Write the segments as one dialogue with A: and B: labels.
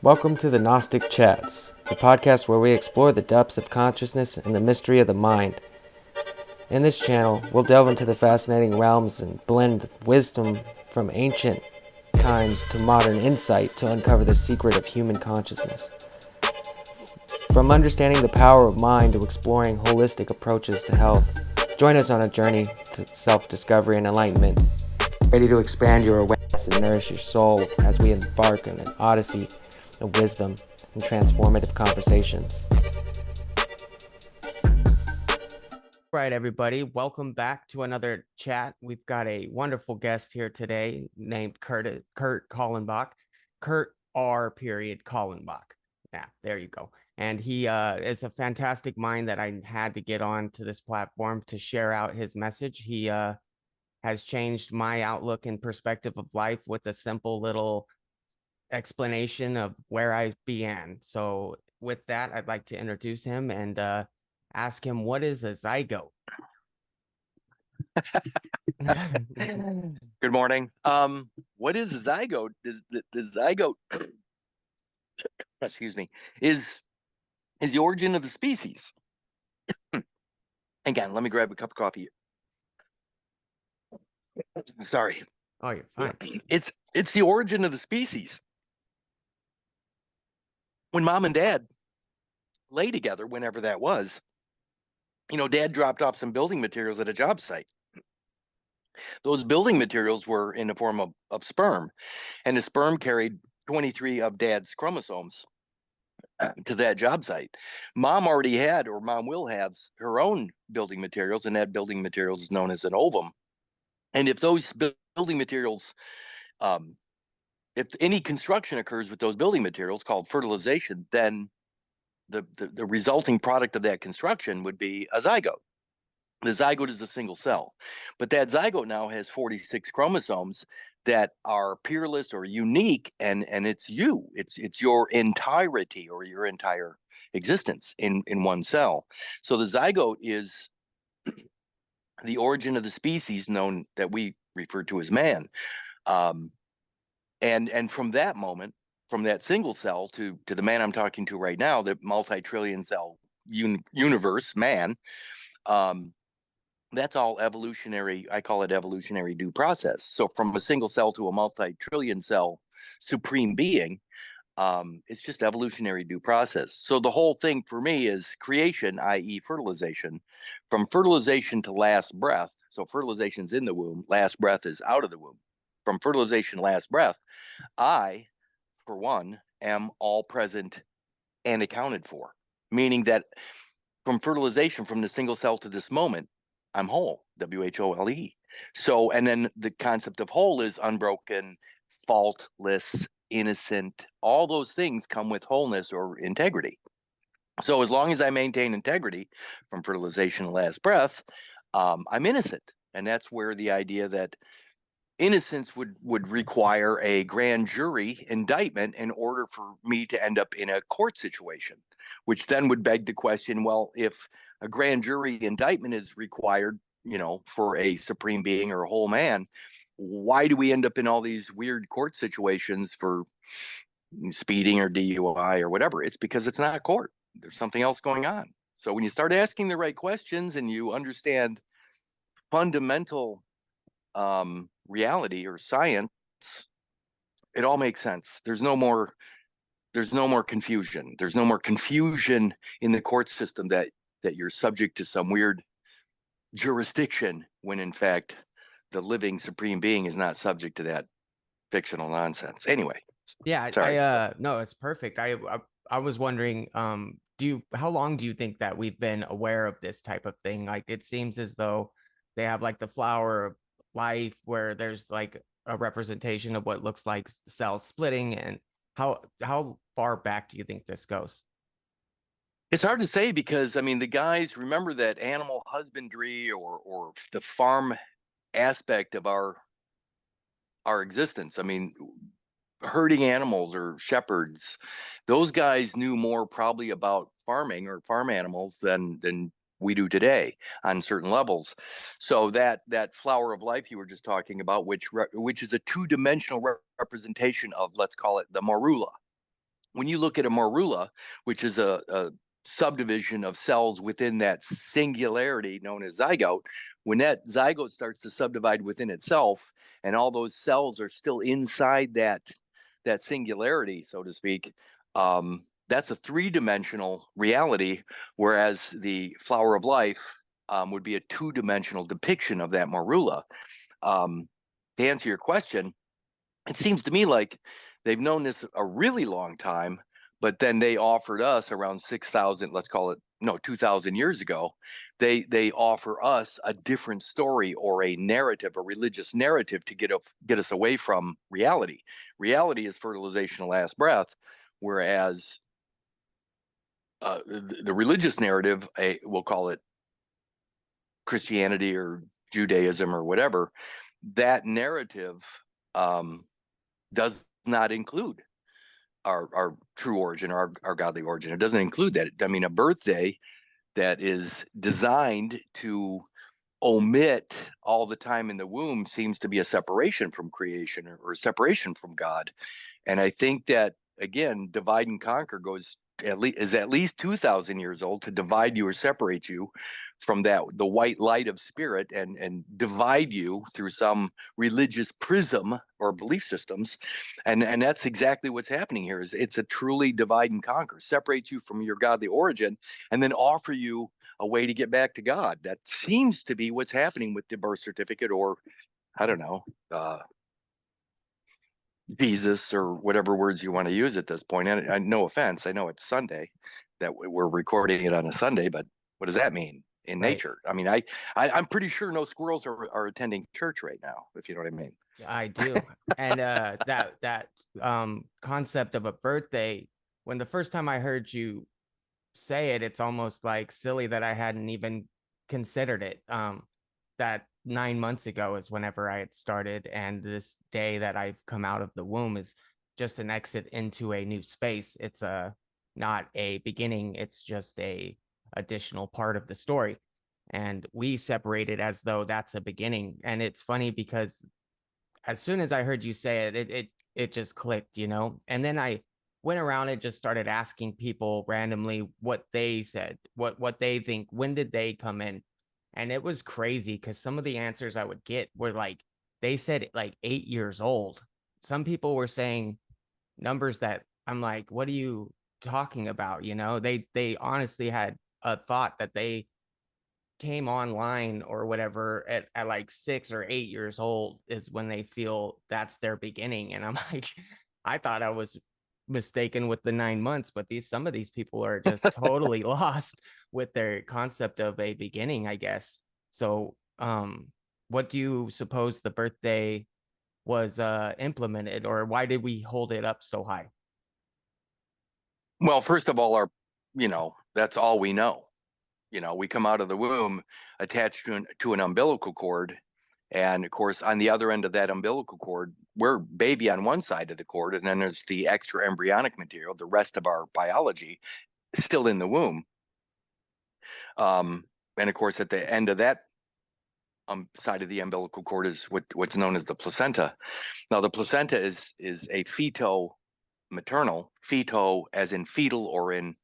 A: Welcome to the Gnostic Chats, the podcast where we explore the depths of consciousness and the mystery of the mind. In this channel, we'll delve into the fascinating realms and blend wisdom from ancient times to modern insight to uncover the secret of human consciousness. From understanding the power of mind to exploring holistic approaches to health, join us on a journey to self-discovery and enlightenment. Ready to expand your awareness and nourish your soul as we embark on an odyssey of wisdom and transformative conversations. Right, everybody, welcome back to another chat. We've got a wonderful guest here today named Kurt Kallenbach, Kurt R. Kallenbach. Yeah, there you go. And he is a fantastic mind that I had to get on to this platform to share out his message. He has changed my outlook and perspective of life with a simple little explanation of where I began. So with that, I'd like to introduce him and ask him, what is a zygote?
B: Good morning. What is a zygote? The zygote, excuse me, is the origin of the species. Again, let me grab a cup of coffee. Sorry.
A: Oh, you're fine.
B: It's the origin of the species. When mom and dad lay together, whenever that was, dad dropped off some building materials at a job site. Those building materials were in the form of sperm, and the sperm carried 23 of dad's chromosomes to that job site. Mom already had, or mom will have, her own building materials, and that building materials is known as an ovum. And if those building materials, if any construction occurs with those building materials called fertilization, then the resulting product of that construction would be a zygote. The zygote is a single cell, but that zygote now has 46 chromosomes that are peerless or unique, and it's your entirety or your entire existence in one cell. So the zygote is the origin of the species known that we refer to as man. And from that moment, from that single cell to the man I'm talking to right now, the multi-trillion cell universe, man, that's all evolutionary. I call it evolutionary due process. So from a single cell to a multi-trillion cell supreme being, it's just evolutionary due process. So the whole thing for me is creation, i.e. fertilization, from fertilization to last breath. So fertilization's in the womb, last breath is out of the womb. From fertilization, last breath, I, for one, am all present and accounted for, meaning that from fertilization, from the single cell to this moment, I'm whole, W-H-O-L-E. So, and then the concept of whole is unbroken, faultless, innocent. All those things come with wholeness or integrity. So as long as I maintain integrity from fertilization to last breath, I'm innocent. And that's where the idea that innocence would require a grand jury indictment in order for me to end up in a court situation, which then would beg the question, well, if a grand jury indictment is required, for a supreme being or a whole man, why do we end up in all these weird court situations for speeding or DUI or whatever? It's because it's not a court. There's something else going on. So when you start asking the right questions and you understand fundamental reality or science, it all makes sense. There's no more confusion. There's no more confusion in the court system that you're subject to some weird jurisdiction when in fact the living supreme being is not subject to that fictional nonsense. Anyway.
A: Yeah,
B: Sorry.
A: No, it's perfect. I was wondering, how long do you think that we've been aware of this type of thing? Like, it seems as though they have like the flower of life where there's like a representation of what looks like cells splitting, and how far back do you think this goes?
B: It's hard to say because the guys remember that animal husbandry or the farm aspect of our existence. Herding animals or shepherds, those guys knew more probably about farming or farm animals than we do today on certain levels. So that flower of life you were just talking about, which is a two-dimensional representation of, let's call it, the morula. when you look at a morula, which is a subdivision of cells within that singularity known as zygote, when that zygote starts to subdivide within itself, and all those cells are still inside that singularity, so to speak, that's a three-dimensional reality, whereas the flower of life would be a two-dimensional depiction of that morula. To answer your question, it seems to me like they've known this a really long time, but then they offered us around 6,000, let's call it, no, 2,000 years ago, they offer us a different story or a narrative, a religious narrative, to get us away from reality. Reality is fertilization, last breath, whereas the religious narrative, we'll call it Christianity or Judaism or whatever, that narrative does not include our true origin, our godly origin. It doesn't include that. I mean, a birthday that is designed to omit all the time in the womb seems to be a separation from creation, or a separation from God. And I think that, again, divide and conquer is at least 2,000 years old, to divide you or separate you from the white light of spirit, and divide you through some religious prism or belief systems. And that's exactly what's happening here. Is it's a truly divide and conquer, separate you from your godly origin, and then offer you a way to get back to God. That seems to be what's happening with the birth certificate, or I don't know, Jesus, or whatever words you want to use at this point. And no offense, I know it's Sunday, that we're recording it on a Sunday, but what does that mean in
A: Right.
B: nature? I mean, I'm pretty sure no squirrels are attending church right now, if you know what I mean.
A: I do. And that concept of a birthday, when the first time I heard you say it, it's almost like silly that I hadn't even considered it. That 9 months ago is whenever I had started, and this day that I've come out of the womb is just an exit into a new space. It's not a beginning, it's just a additional part of the story. And we separate it as though that's a beginning. And it's funny because as soon as I heard you say it, it just clicked, you know. And then I went around and just started asking people randomly what they said, what they think, when did they come in, and it was crazy because some of the answers I would get were like, they said like 8 years old. Some people were saying numbers that I'm like, what are you talking about? You know, they honestly had a thought that they came online or whatever at like 6 or 8 years old is when they feel that's their beginning. And I'm like, I thought I was mistaken with the 9 months, but some of these people are just totally lost with their concept of a beginning, I guess. So what do you suppose the birthday was implemented, or why did we hold it up so high?
B: Well, first of all, that's all we know. We come out of the womb attached to an umbilical cord. And of course, on the other end of that umbilical cord, we're baby on one side of the cord, and then there's the extra embryonic material, the rest of our biology, still in the womb. And of course, at the end of that side of the umbilical cord is what's known as the placenta. Now, the placenta is a feto-maternal, feto as in fetal or in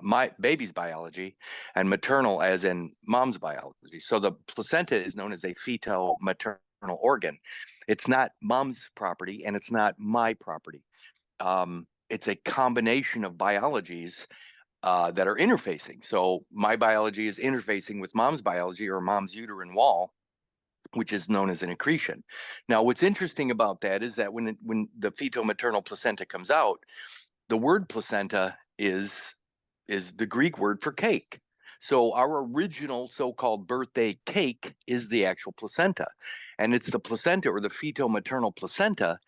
B: my baby's biology, and maternal as in mom's biology. So the placenta is known as a feto-maternal organ. It's not mom's property, and it's not my property. It's a combination of biologies that are interfacing. So my biology is interfacing with mom's biology, or mom's uterine wall, which is known as an accretion. Now, what's interesting about that is that when the feto-maternal placenta comes out, the word placenta is the Greek word for cake. So our original so-called birthday cake is the actual placenta. And it's the placenta, or the feto-maternal placenta,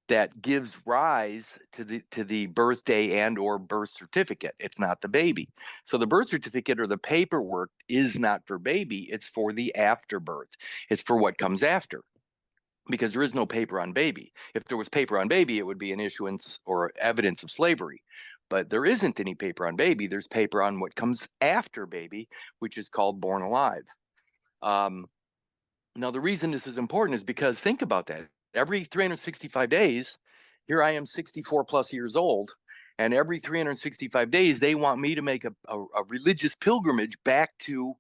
B: that gives rise to the birthday and or birth certificate. It's not the baby. So the birth certificate or the paperwork is not for baby, it's for the afterbirth. It's for what comes after, because there is no paper on baby. If there was paper on baby, it would be an issuance or evidence of slavery. But there isn't any paper on baby. There's paper on what comes after baby, which is called born alive. Now, the reason this is important is because think about that. Every 365 days, here I am 64 plus years old, and every 365 days they want me to make a religious pilgrimage back to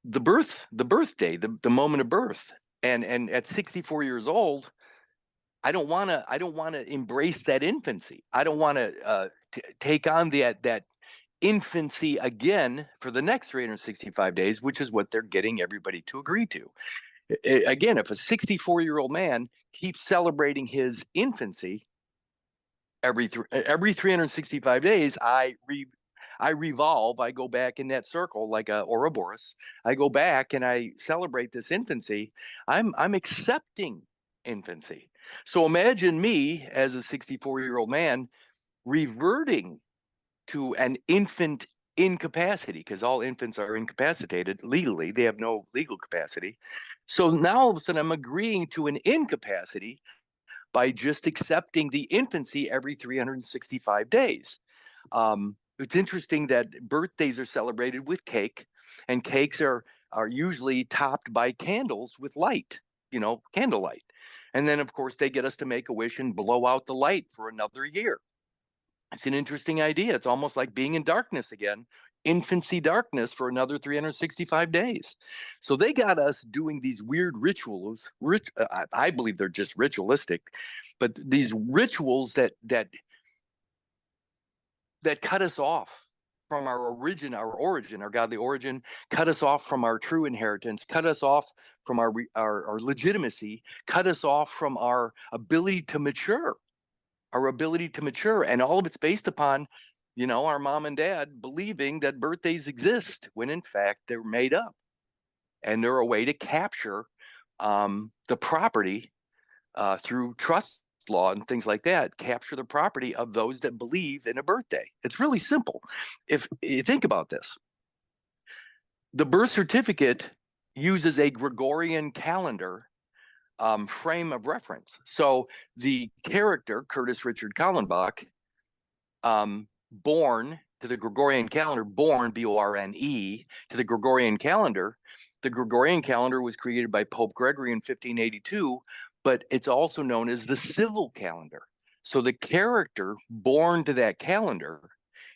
B: the birthday, the moment of birth. And at 64 years old, I don't want to embrace that infancy. I don't want to take on that infancy again for the next 365 days, which is what they're getting everybody to agree to. Again, if a 64-year-old man keeps celebrating his infancy every 365 days, I revolve. I go back in that circle like a Ouroboros. I go back and I celebrate this infancy. I'm accepting infancy. So imagine me as a 64-year-old man reverting to an infant incapacity, because all infants are incapacitated legally. They have no legal capacity. So now all of a sudden I'm agreeing to an incapacity by just accepting the infancy every 365 days. It's interesting that birthdays are celebrated with cake, and cakes are usually topped by candles with light, candlelight. And then, of course, they get us to make a wish and blow out the light for another year. It's an interesting idea. It's almost like being in darkness again, infancy darkness for another 365 days. So they got us doing these weird rituals. I believe they're just ritualistic, but these rituals that cut us off from our origin, our godly origin, cut us off from our true inheritance, cut us off from our legitimacy, cut us off from our ability to mature. And all of it's based upon, our mom and dad believing that birthdays exist when in fact they're made up, and they're a way to capture the property through trust law and things like that, capture the property of those that believe in a birthday. It's really simple. If you think about this, the birth certificate uses a Gregorian calendar frame of reference. So the character, Kurtis Richard Kallenbach, born to the Gregorian calendar, born, B-O-R-N-E, to the Gregorian calendar. The Gregorian calendar was created by Pope Gregory in 1582, but it's also known as the civil calendar. So the character born to that calendar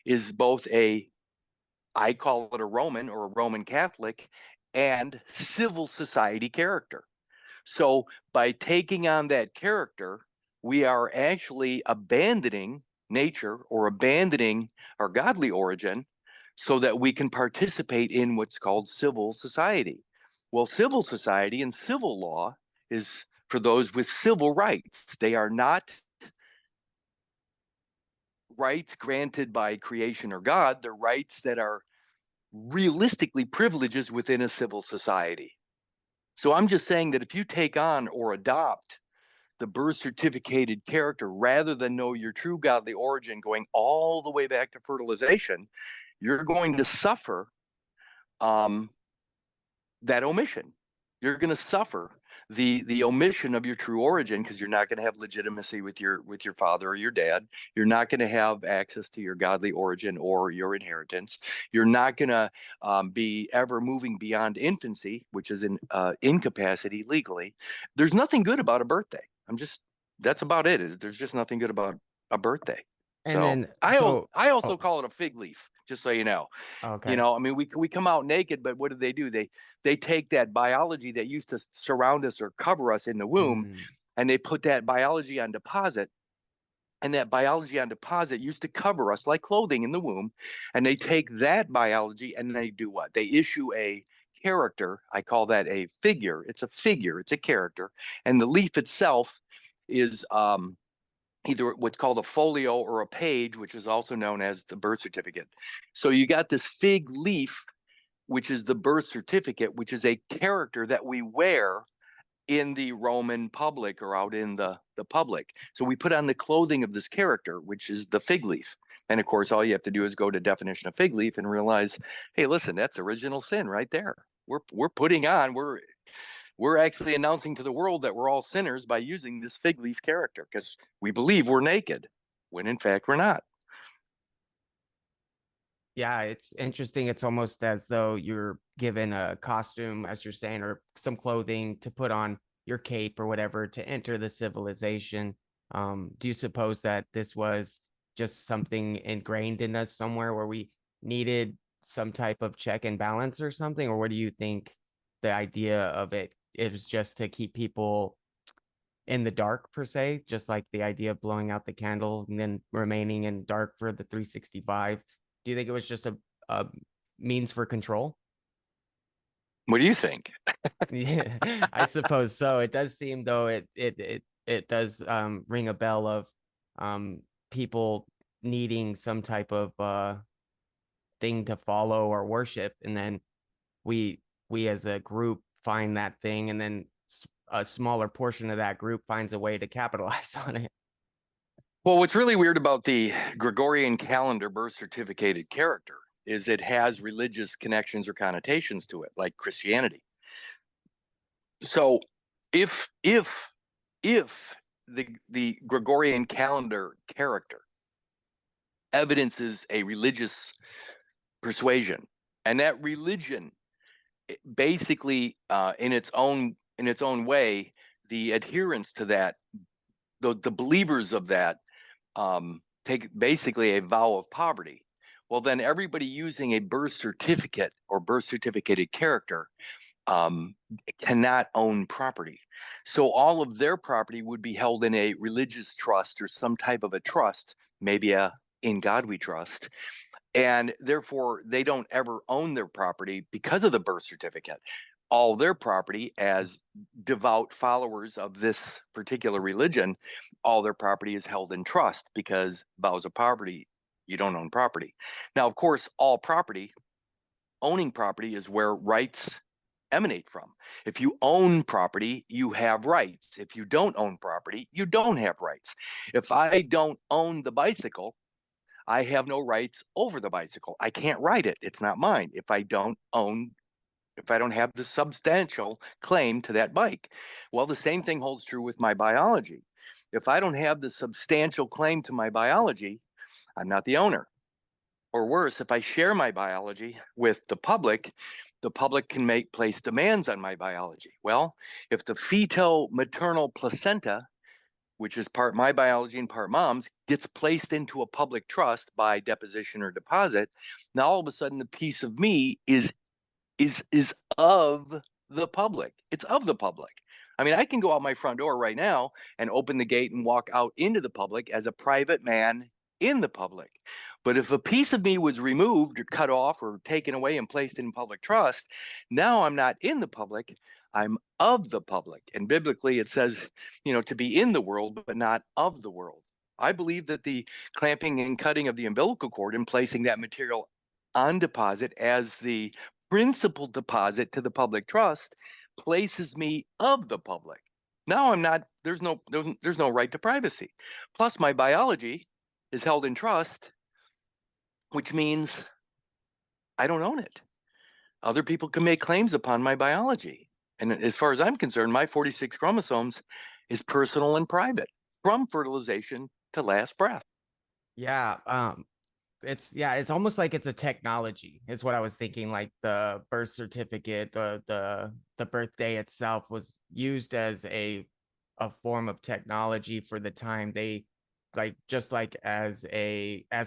B: is both I call it a Roman or a Roman Catholic, and civil society character. So by taking on that character, we are actually abandoning nature or abandoning our godly origin so that we can participate in what's called civil society. Well, civil society and civil law is for those with civil rights. They are not rights granted by creation or God. They're rights that are realistically privileges within a civil society. So I'm just saying that if you take on or adopt the birth certificated character rather than know your true godly origin going all the way back to fertilization, you're going to suffer that omission. You're going to suffer the omission of your true origin, because you're not going to have legitimacy with your father or your dad. You're not going to have access to your godly origin or your inheritance. You're not going to be ever moving beyond infancy, which is an incapacity legally. There's nothing good about a birthday. That's about it. There's just nothing good about a birthday.
A: And then,
B: I also call it a fig leaf, just so you know.
A: okay.
B: I mean, we come out naked, but what do? They take that biology that used to surround us or cover us in the womb, and they put that biology on deposit. And that biology on deposit used to cover us like clothing in the womb. And they take that biology and they do what? They issue a character. I call that a figure. It's a figure. It's a character. And the leaf itself is either what's called a folio or a page, which is also known as the birth certificate. So you got this fig leaf, which is the birth certificate, which is a character that we wear in the Roman public or out in the public. So we put on the clothing of this character, which is the fig leaf. And of course, all you have to do is go to definition of fig leaf and realize, hey, listen, that's original sin right there. We're actually announcing to the world that we're all sinners by using this fig leaf character, because we believe we're naked when in fact we're not.
A: Yeah, it's interesting. It's almost as though you're given a costume, as you're saying, or some clothing to put on your cape or whatever to enter the civilization. Do you suppose that this was just something ingrained in us somewhere where we needed some type of check and balance or something? Or what do you think the idea of it is, just to keep people in the dark per se, just like the idea of blowing out the candle and then remaining in dark for the 365? Do you think it was just a means for control?
B: What do you think?
A: Yeah, I suppose so. It does seem though it does ring a bell of um people needing some type of thing to follow or worship, and then we we as a group find that thing, and then a smaller portion of that group finds a way to capitalize on it.
B: Well, what's really weird about the Gregorian calendar birth certificated character is it has religious connections or connotations to it, like Christianity. So if the Gregorian calendar character evidences a religious persuasion, and that religion basically in its own way, the adherents to that, the believers of that, take basically a vow of poverty. Well, then everybody using a birth certificate or birth certificated character um, cannot own property. So all of their property would be held in a religious trust or some type of a trust, maybe a in God we trust. And therefore, they don't ever own their property because of the birth certificate. All their property, as devout followers of this particular religion, all their property is held in trust because vows of poverty, you don't own property. Now, of course, all property, owning property is where rights emanate from. If you own property, you have rights. If you don't own property, you don't have rights. If I don't own the bicycle, I have no rights over the bicycle. I can't ride it. It's not mine. If I don't have the substantial claim to that bike. Well, the same thing holds true with my biology. If I don't have the substantial claim to my biology, I'm not the owner. Or worse, if I share my biology with the public can place demands on my biology. Well, if the fetal maternal placenta, which is part my biology and part mom's, gets placed into a public trust by deposition or deposit, now all of a sudden the piece of me is of the public. It's of the public. I mean, I can go out my front door right now and open the gate and walk out into the public as a private man in the public. But if a piece of me was removed or cut off or taken away and placed in public trust, now I'm not in the public, I'm of the public. And biblically it says, to be in the world, but not of the world. I believe that the clamping and cutting of the umbilical cord and placing that material on deposit as the principal deposit to the public trust places me of the public. Now I'm not, there's no right to privacy. Plus my biology is held in trust, which means I don't own it. Other people can make claims upon my biology. And as far as I'm concerned, my 46 chromosomes is personal and private from fertilization to last breath.
A: Yeah, it's almost like it's a technology, is what I was thinking. Like the birth certificate, the birthday itself was used as a form of technology for the time. They, like, just like as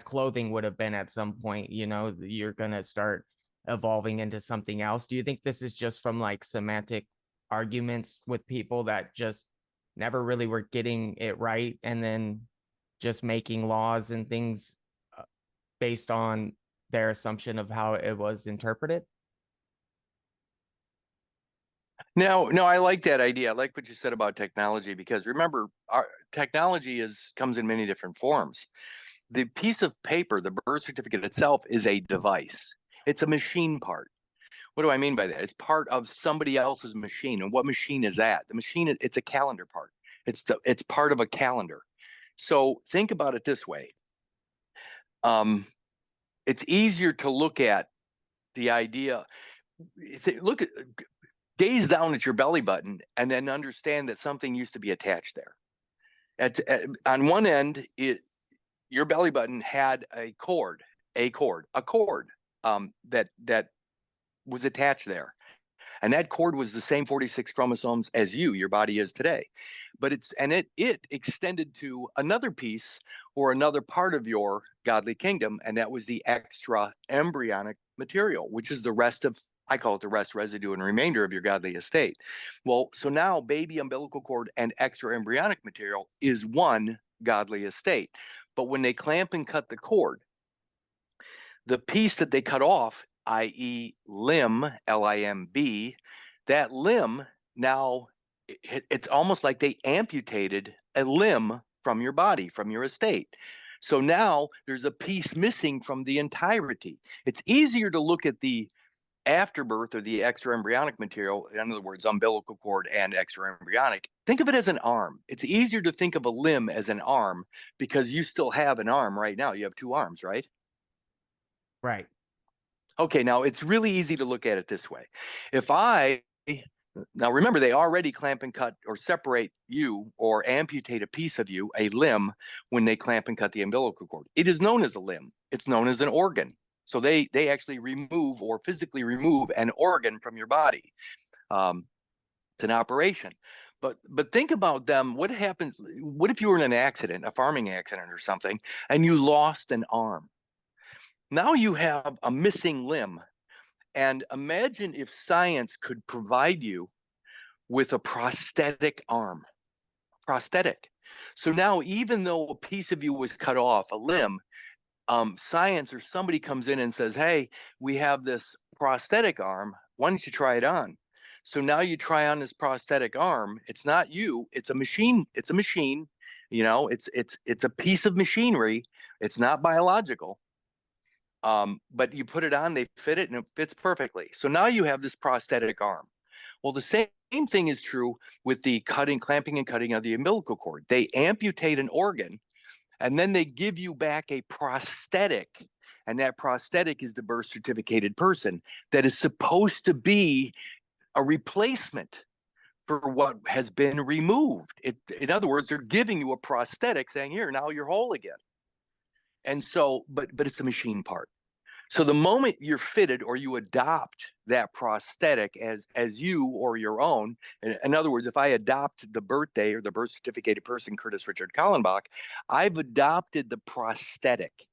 A: clothing would have been at some point, you're gonna start evolving into something else. Do you think this is just from like semantic arguments with people that just never really were getting it right, and then just making laws and things based on their assumption of how it was interpreted?
B: No, I like that idea. I like what you said about technology, because remember, our technology comes in many different forms. The piece of paper, the birth certificate itself, is a device. It's a machine part. What do I mean by that? It's part of somebody else's machine. And what machine is that? The machine, it's a calendar part. It's part of a calendar. So think about it this way. It's easier to look at the idea. Gaze down at your belly button and then understand that something used to be attached there. On one end, your belly button had a cord that was attached there. And that cord was the same 46 chromosomes as your body is today. but it extended to another piece or another part of your godly kingdom, and that was the extra embryonic material, which is the rest of, I call it the rest, residue, and remainder of your godly estate. Well, so now baby umbilical cord and extra embryonic material is one godly estate. But when they clamp and cut the cord, the piece that they cut off, i.e. limb, L-I-M-B, that limb now, it's almost like they amputated a limb from your body, from your estate. So now there's a piece missing from the entirety. It's easier to look at the afterbirth or the extra embryonic material, in other words, umbilical cord and extra embryonic. Think of it as an arm. It's easier to think of a limb as an arm because you still have an arm right now. You have two arms, right?
C: Right.
B: Okay, now it's really easy to look at it this way. Now remember, they already clamp and cut or separate you or amputate a piece of you, a limb, when they clamp and cut the umbilical cord. It is known as a limb. It's known as an organ. So they actually remove or physically remove an organ from your body. It's an operation. But think about them. What happens? What if you were in an accident, a farming accident or something, and you lost an arm? Now you have a missing limb. And imagine if science could provide you with a prosthetic arm. Prosthetic. So now, even though a piece of you was cut off, a limb, science or somebody comes in and says, hey, we have this prosthetic arm. Why don't you try it on? So now you try on this prosthetic arm. It's not you. It's a machine. It's a machine. You know, it's a piece of machinery. It's not biological. But you put it on, they fit it, and it fits perfectly. So now you have this prosthetic arm. Well, the same thing is true with the clamping and cutting of the umbilical cord. They amputate an organ, and then they give you back a prosthetic. And that prosthetic is the birth certificated person that is supposed to be a replacement for what has been removed. In other words, they're giving you a prosthetic saying, here, now you're whole again. And so, but it's a machine part. So the moment you're fitted or you adopt that prosthetic as you or your own, in other words, if I adopt the birthday or the birth certificated person, Kurtis Richard Kallenbach, I've adopted the prosthetic.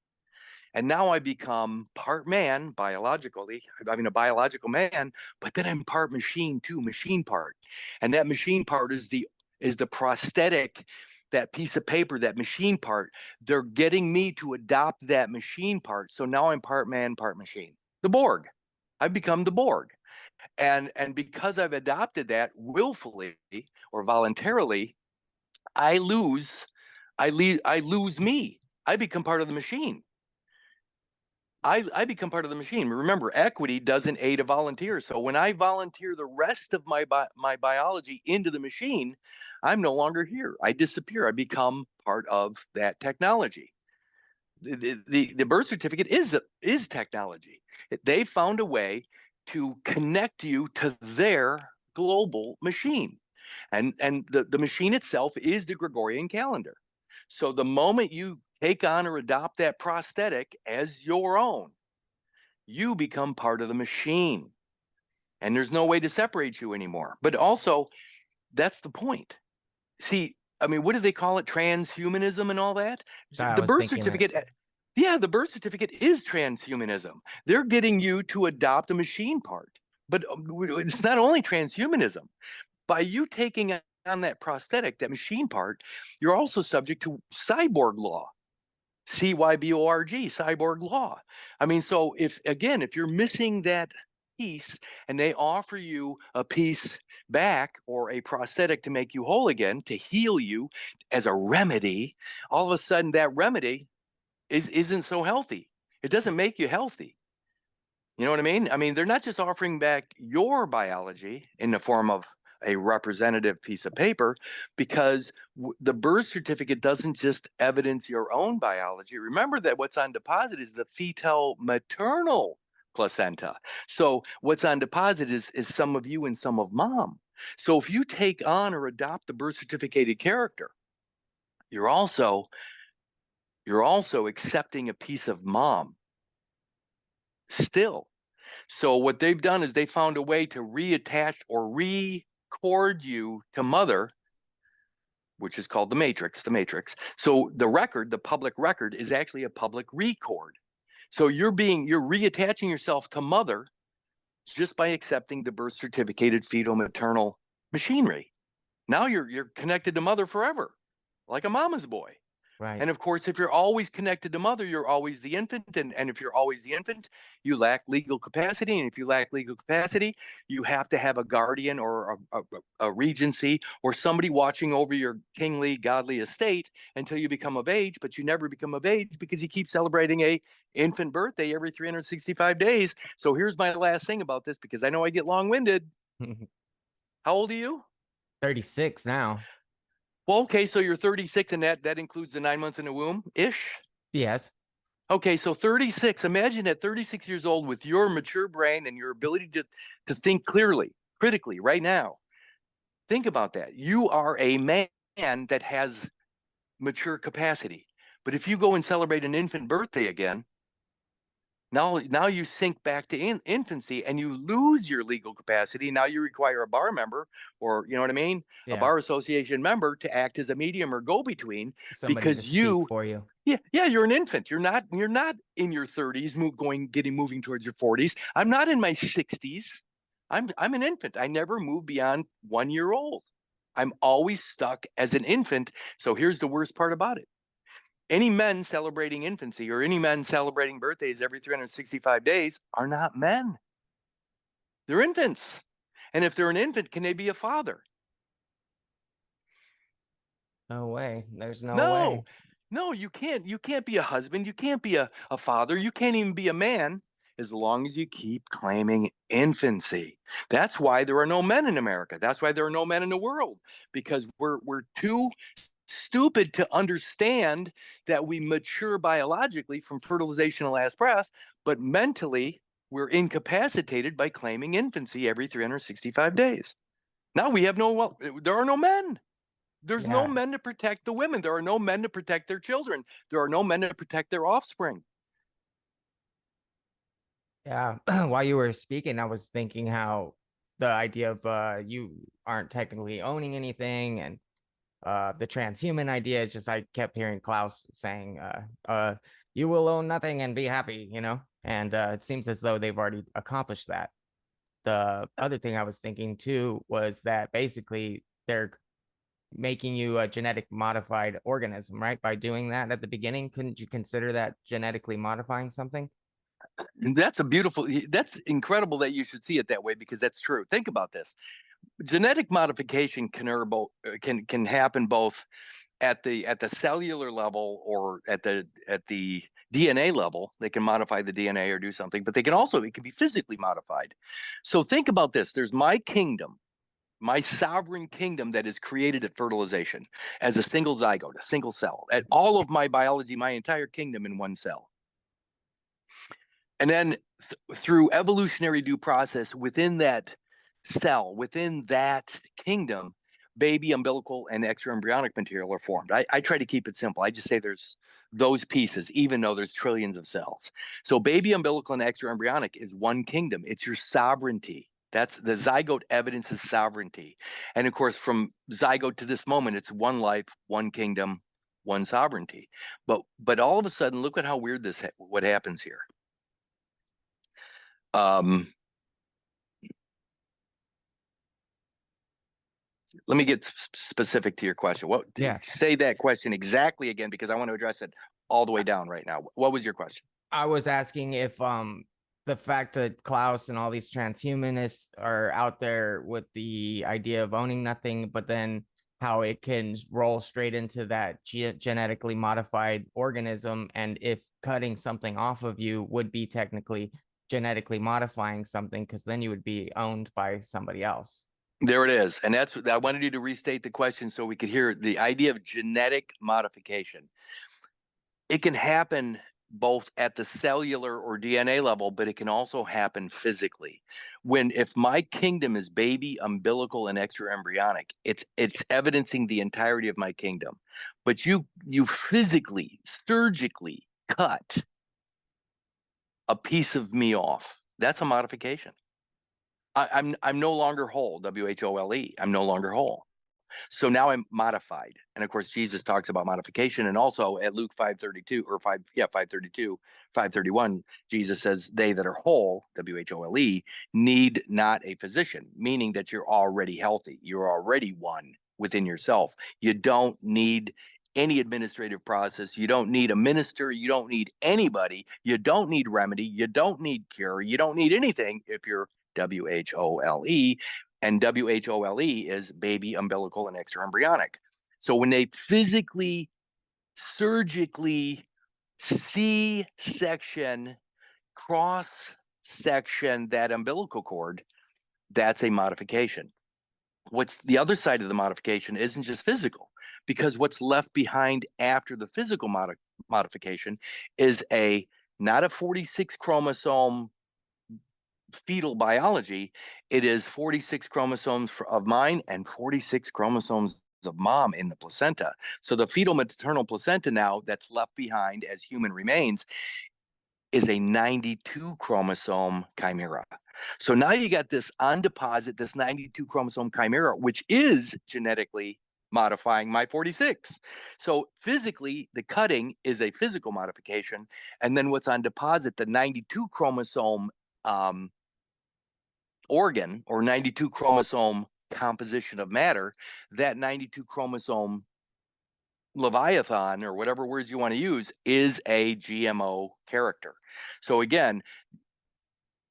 B: And now I become part man biologically. I mean, a biological man, but then I'm part machine too, machine part. And that machine part is the prosthetic, that piece of paper, that machine part. They're getting me to adopt that machine part. So now I'm part man, part machine. The Borg. I've become the Borg. And because I've adopted that willfully or voluntarily, I lose me. I become part of the machine. I become part of the machine. Remember, equity doesn't aid a volunteer. So when I volunteer the rest of my biology into the machine, I'm no longer here. I disappear. I become part of that technology. The birth certificate is technology. They found a way to connect you to their global machine. And the machine itself is the Gregorian calendar. So the moment you take on or adopt that prosthetic as your own, you become part of the machine. And there's no way to separate you anymore. But also, that's the point. See, I mean, what do they call it? Transhumanism and all that?
C: I
B: The
C: was
B: birth
C: thinking that.
B: certificate, yeah, the birth certificate is transhumanism. They're getting you to adopt a machine part. But it's not only transhumanism. By you taking on that prosthetic, that machine part, you're also subject to cyborg law. CYBORG, cyborg law. I mean, so if you're missing that piece and they offer you a piece back or a prosthetic to make you whole again, to heal you as a remedy, all of a sudden that remedy isn't so healthy. It doesn't make you healthy. You know what I mean? I mean, they're not just offering back your biology in the form of a representative piece of paper, because the birth certificate doesn't just evidence your own biology. Remember that what's on deposit is the fetal maternal placenta. So what's on deposit is some of you and some of mom. So if you take on or adopt the birth certificated character, you're also accepting a piece of mom still. So what they've done is they found a way to reattach or record you to mother which is called the matrix. So the record, the public record, is actually a public record. So you're reattaching yourself to mother just by accepting the birth certificated fetal maternal machinery. Now you're connected to mother forever, like a mama's boy.
A: Right.
B: And of course, if you're always connected to mother, you're always the infant. And if you're always the infant, you lack legal capacity. And if you lack legal capacity, you have to have a guardian or a regency or somebody watching over your kingly, godly estate until you become of age. But you never become of age because you keep celebrating a infant birthday every 365 days. So here's my last thing about this, because I know I get long-winded. How old are you?
A: 36 now.
B: Well, okay, so you're 36, and that includes the 9 months in the womb-ish?
A: Yes.
B: Okay, so 36. Imagine at 36 years old with your mature brain and your ability to think clearly, critically, right now. Think about that. You are a man that has mature capacity. But if you go and celebrate an infant birthday again, now you sink back to infancy and you lose your legal capacity. Now you require a bar member, or you know what I mean?
A: Yeah.
B: A bar association member to act as a medium or go-between,
A: Somebody to
B: because
A: speak for you.
B: Yeah, you're an infant. You're not in your 30s, moving towards your 40s. I'm not in my 60s. I'm an infant. I never move beyond 1 year old. I'm always stuck as an infant. So here's the worst part about it. Any men celebrating infancy or any men celebrating birthdays every 365 days are not men. They're infants. And if they're an infant, can they be a father?
A: No way. There's no
B: No.
A: way.
B: No, you can't. You can't be a husband. You can't be a father. You can't even be a man as long as you keep claiming infancy. That's why there are no men in America. That's why there are no men in the world, because we're too stupid to understand that we mature biologically from fertilization and last breath, but mentally we're incapacitated by claiming infancy every 365 days. Now there are no men. There's no men to protect the women. There are no men to protect their children. There are no men to protect their offspring.
A: Yeah. While you were speaking, I was thinking how the idea of you aren't technically owning anything, and the transhuman idea, just I kept hearing Klaus saying you will own nothing and be happy, and it seems as though they've already accomplished that. The other thing I was thinking too was that basically they're making you a genetic modified organism, right? By doing that at the beginning, couldn't you consider that genetically modifying something?
B: And that's incredible that you should see it that way, because that's true. Think about this. Genetic modification can happen both at the cellular level or at the DNA level. They can modify the DNA or do something, but it can be physically modified. So think about this. There's my kingdom, my sovereign kingdom that is created at fertilization as a single zygote, a single cell, at all of my biology, my entire kingdom in one cell. And then through evolutionary due process within that cell, within that kingdom, baby umbilical and extraembryonic material are formed. I try to keep it simple. I just say there's those pieces, even though there's trillions of cells. So baby umbilical and extraembryonic is one kingdom. It's your sovereignty. That's the zygote evidences sovereignty. And of course, from zygote to this moment, it's one life, one kingdom, one sovereignty. But all of a sudden, look at how weird what happens here. Let me get specific to your question. Say that question exactly again, because I want to address it all the way down right now. What was your question?
A: I was asking if the fact that Klaus and all these transhumanists are out there with the idea of owning nothing, but then how it can roll straight into that genetically modified organism, and if cutting something off of you would be technically genetically modifying something, because then you would be owned by somebody else.
B: There it is. And that's what I wanted you to restate the question so we could hear the idea of genetic modification. It can happen both at the cellular or DNA level, but it can also happen physically. If my kingdom is baby, umbilical, and extraembryonic, it's evidencing the entirety of my kingdom. But you physically, surgically cut a piece of me off. That's a modification. I'm no longer whole, WHOLE. I'm no longer whole. So now I'm modified. And of course, Jesus talks about modification. And also at Luke 5:32 or 5:32, 5:31, Jesus says, they that are whole, WHOLE, need not a physician, meaning that you're already healthy. You're already one within yourself. You don't need any administrative process. You don't need a minister. You don't need anybody. You don't need remedy. You don't need cure. You don't need anything if you're WHOLE. And WHOLE is baby, umbilical, and extraembryonic. So when they physically, surgically C-section, cross-section that umbilical cord, that's a modification. What's the other side of the modification isn't just physical, because what's left behind after the physical modification is not a 46 chromosome fetal biology. It is 46 chromosomes of mine and 46 chromosomes of mom in the placenta. So the fetal maternal placenta now that's left behind as human remains is a 92 chromosome chimera. So now you got this on deposit, this 92 chromosome chimera, which is genetically modifying my 46. So physically, the cutting is a physical modification. And then what's on deposit, the 92 chromosome organ or 92 chromosome composition of matter, that 92 chromosome Leviathan, or whatever words you want to use, is a GMO character. So again,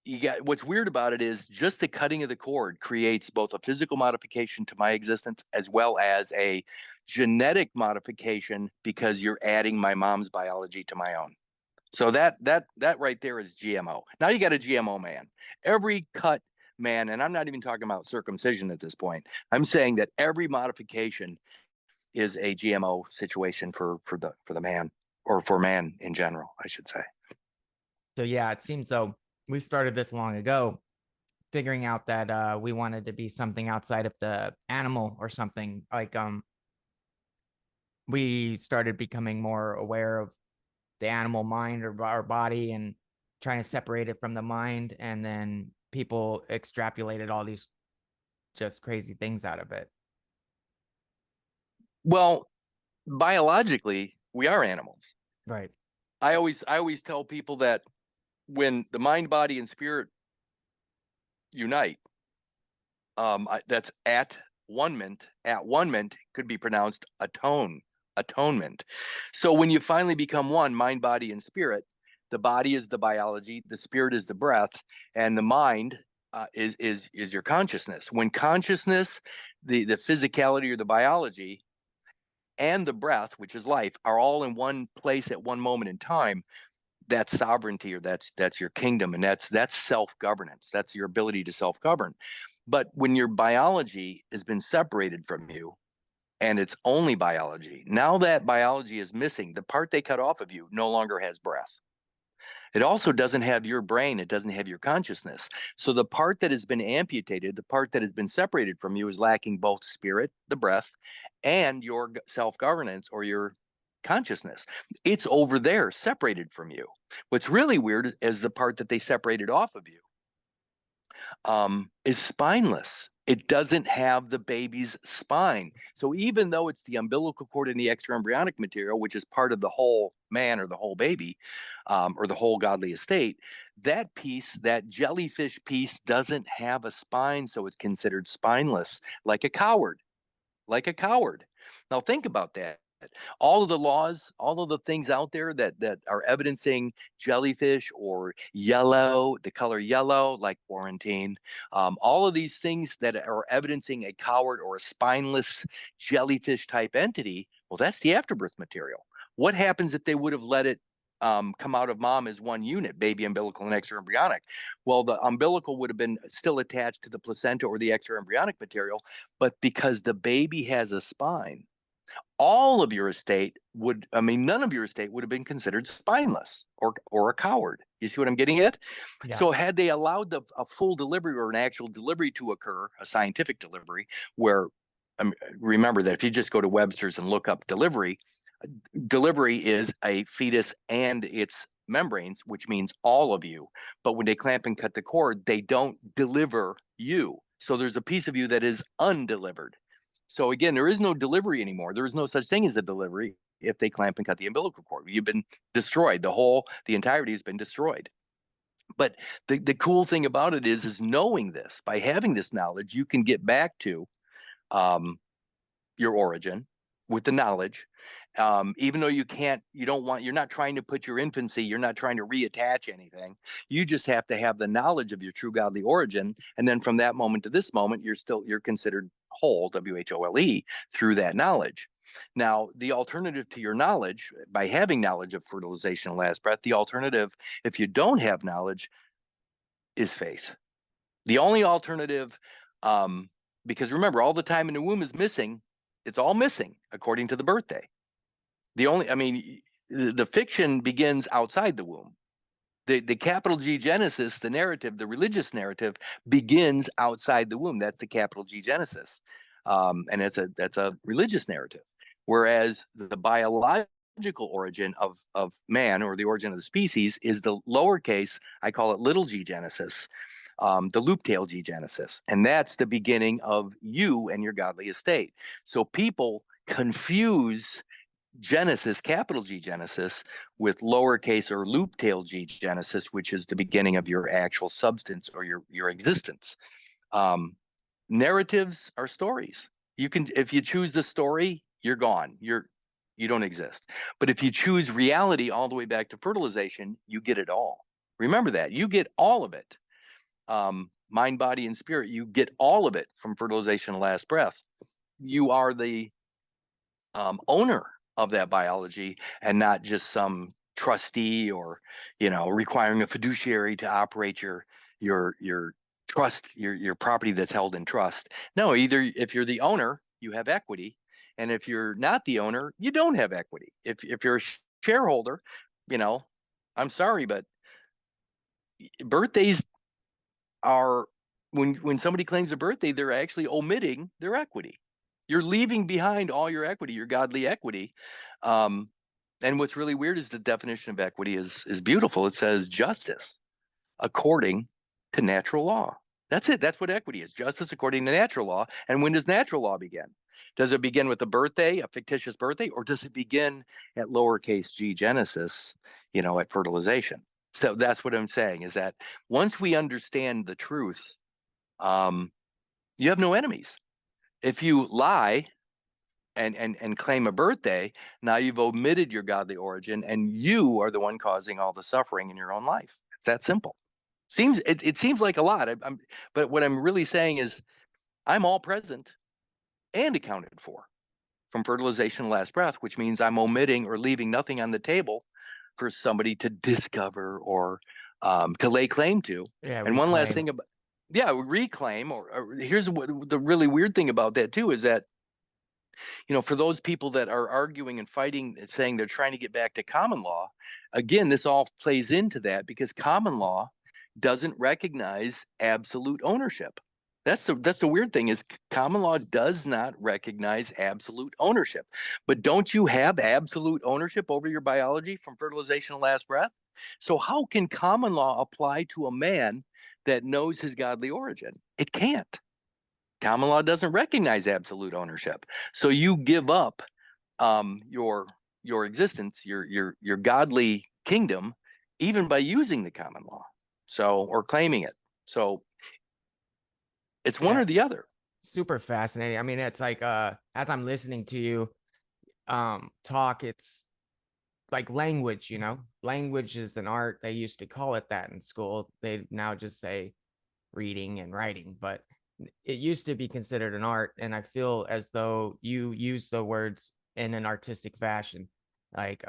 B: you got, what's weird about it is just the cutting of the cord creates both a physical modification to my existence as well as a genetic modification, because you're adding my mom's biology to my own. So that right there is GMO. Now you got a GMO man. Every cut man, and I'm not even talking about circumcision at this point. I'm saying that every modification is a GMO situation for the man, or for man in general, I should say.
C: So yeah, it seems though we started this long ago, figuring out that we wanted to be something outside of the animal or something. Like we started becoming more aware of the animal mind or our body and trying to separate it from the mind, and then people extrapolated all these just crazy things out of it.
B: Well, biologically, we are animals.
C: Right.
B: I always tell people that when the mind, body, and spirit unite, that's at-one-ment. At-one-ment could be pronounced atonement. So when you finally become one, mind, body, and spirit, the body is the biology, the spirit is the breath, and the mind is your consciousness. When consciousness, the physicality or the biology, and the breath, which is life, are all in one place at one moment in time, that's sovereignty, or that's your kingdom, and that's self-governance. That's your ability to self-govern. But when your biology has been separated from you and it's only biology, now that biology is missing, the part they cut off of you no longer has breath. It also doesn't have your brain. It doesn't have your consciousness. So the part that has been amputated, the part that has been separated from you, is lacking both spirit, the breath, and your self-governance or your consciousness. It's over there, separated from you. What's really weird is the part that they separated off of you is spineless. It doesn't have the baby's spine. So even though it's the umbilical cord and the extraembryonic material, which is part of the whole man or the whole baby, or the whole godly estate, that piece, that jellyfish piece, doesn't have a spine, so it's considered spineless, like a coward. Now think about that. All of the laws, all of the things out there that are evidencing jellyfish or yellow, the color yellow, like quarantine, all of these things that are evidencing a coward or a spineless jellyfish type entity, well, that's the afterbirth material. What happens if they would have let it come out of mom as one unit, baby, umbilical, and extraembryonic? Well, the umbilical would have been still attached to the placenta or the extraembryonic material, but because the baby has a spine, all of your estate none of your estate would have been considered spineless or a coward. You see what I'm getting at?
C: Yeah.
B: So had they allowed a full delivery or an actual delivery to occur, a scientific delivery, where remember that if you just go to Webster's and look up delivery is a fetus and its membranes, which means all of you. But when they clamp and cut the cord, they don't deliver you. So there's a piece of you that is undelivered. So again, there is no delivery anymore. There is no such thing as a delivery if they clamp and cut the umbilical cord. You've been destroyed. The entirety has been destroyed. But the cool thing about it is knowing this. By having this knowledge, you can get back to your origin with the knowledge. Even though you're not trying to put your infancy, you're not trying to reattach anything. You just have to have the knowledge of your true godly origin. And then from that moment to this moment, you're considered whole, WHOLE, through that knowledge. Now, the alternative to your knowledge, by having knowledge of fertilization and last breath, the alternative, if you don't have knowledge, is faith. The only alternative, because remember, all the time in the womb is missing. It's all missing according to the birthday. The fiction begins outside the womb. The capital G Genesis, the narrative, the religious narrative, begins outside the womb. That's the capital G Genesis, and that's a religious narrative. Whereas the biological origin of man, or the origin of the species, is the lowercase. I call it little G Genesis, the loop-tail G Genesis, and that's the beginning of you and your godly estate. So people confuse Genesis, capital G Genesis, with lowercase or loop-tail G Genesis, which is the beginning of your actual substance or your existence. Narratives are stories. You can, if you choose the story, you're gone. You don't exist. But if you choose reality all the way back to fertilization, you get it all. Remember that. You get all of it. Mind, body, and spirit. You get all of it from fertilization and last breath. You are the owner of that biology, and not just some trustee, or requiring a fiduciary to operate your trust, your property that's held in trust. No, either if you're the owner, you have equity, and if you're not the owner, you don't have equity. If you're a shareholder, I'm sorry, but birthdays are, when somebody claims a birthday, they're actually omitting their equity. You're leaving behind all your equity, your godly equity. And what's really weird is the definition of equity is beautiful. It says justice according to natural law. That's it. That's what equity is. Justice according to natural law. And when does natural law begin? Does it begin with a birthday, a fictitious birthday, or does it begin at lowercase G Genesis, at fertilization? So that's what I'm saying, is that once we understand the truth, you have no enemies. If you lie and claim a birthday, now you've omitted your godly origin, and you are the one causing all the suffering in your own life. It's that simple. It seems like a lot, but what I'm really saying is I'm all present and accounted for from fertilization last breath, which means I'm omitting or leaving nothing on the table for somebody to discover or to lay claim to.
C: Yeah.
B: And one last thing about, reclaim, or here's what the really weird thing about that too, is that, for those people that are arguing and fighting, saying they're trying to get back to common law, again, this all plays into that, because common law doesn't recognize absolute ownership. That's the weird thing, is common law does not recognize absolute ownership. But don't you have absolute ownership over your biology from fertilization and last breath? So how can common law apply to a man that knows his godly origin? It can't. Common law doesn't recognize absolute ownership. So you give up your existence, your godly kingdom, even by using the common law, or claiming it. So it's one or the other.
C: Super fascinating. I mean, it's like as I'm listening to you talk, it's like language, language is an art. They used to call it that in school. They now just say reading and writing, but it used to be considered an art. And I feel as though you use the words in an artistic fashion, like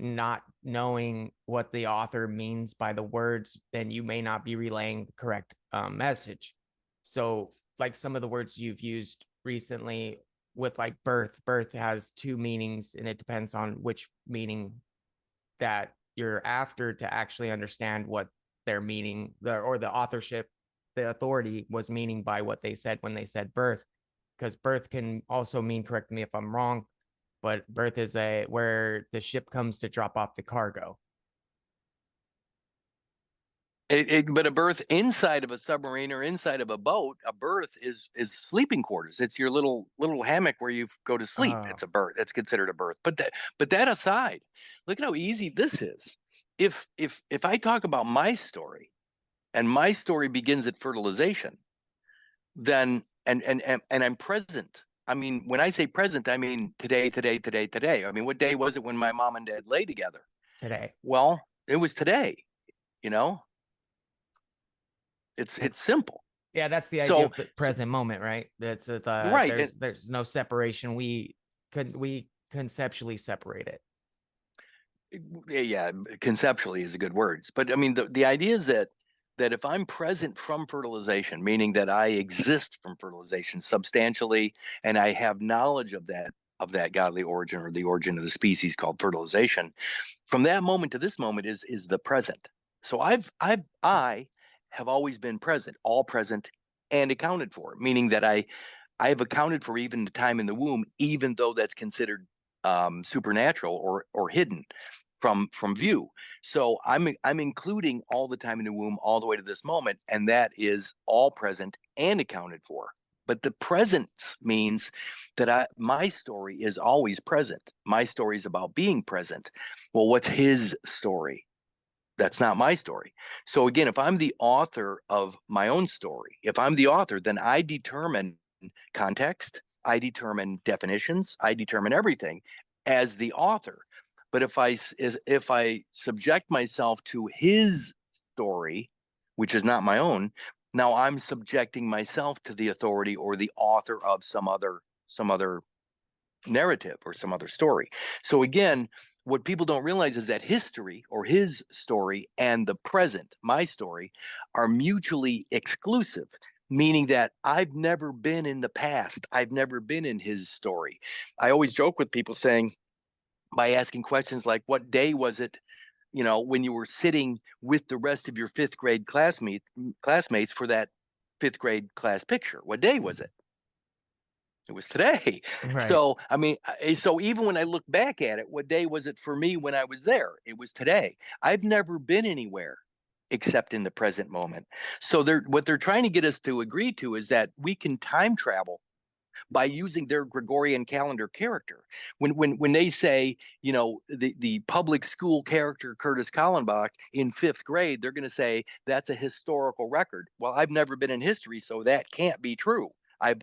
C: not knowing what the author means by the words, then you may not be relaying the correct message. So like some of the words you've used recently with like birth has two meanings, and it depends on which meaning that you're after to actually understand what their meaning, or the authorship, the authority was meaning by what they said when they said birth. Because birth can also mean, correct me if I'm wrong, but birth is where the ship comes to drop off the cargo.
B: But a berth inside of a submarine or inside of a boat, a berth is sleeping quarters. It's your little hammock where you go to sleep.
C: Oh.
B: It's a berth. It's considered a berth. But that aside, look at how easy this is. If I talk about my story, and my story begins at fertilization, then and I'm present. I mean, when I say present, I mean today. I mean, what day was it when my mom and dad lay together?
C: Today.
B: Well, it was today. You know, it's simple.
C: Yeah, that's the idea
B: So,
C: of the present moment, right? That's
B: right.
C: there's no separation. We conceptually separate it.
B: Yeah, conceptually is a good words. But I mean, the idea is that if I'm present from fertilization, meaning that I exist from fertilization substantially, and I have knowledge of that godly origin or the origin of the species called fertilization, from that moment to this moment is the present. So I have always been present, all present and accounted for, meaning that I've accounted for even the time in the womb, even though that's considered supernatural or hidden from view. So I'm including all the time in the womb all the way to this moment, and that is all present and accounted for. But the presence means that my story is always present. My story is about being present. Well, what's his story? That's not my story. So again, if I'm the author of my own story, if I'm the author, then I determine context, I determine definitions, I determine everything as the author. But if I subject myself to his story, which is not my own, now I'm subjecting myself to the authority or the author of some other narrative or some other story. So again, what people don't realize is that history or his story and the present, my story, are mutually exclusive, meaning that I've never been in the past. I've never been in his story. I always joke with people saying, by asking questions like, what day was it, when you were sitting with the rest of your fifth grade classmates for that fifth grade class picture? What day was it? It was today.
C: Right.
B: So, I mean, so even when I look back at it, what day was it for me when I was there? It was today. I've never been anywhere except in the present moment. So what they're trying to get us to agree to is that we can time travel by using their Gregorian calendar character. When they say, the public school character Kurtis Kallenbach in fifth grade, they're going to say that's a historical record. Well, I've never been in history, so that can't be true. I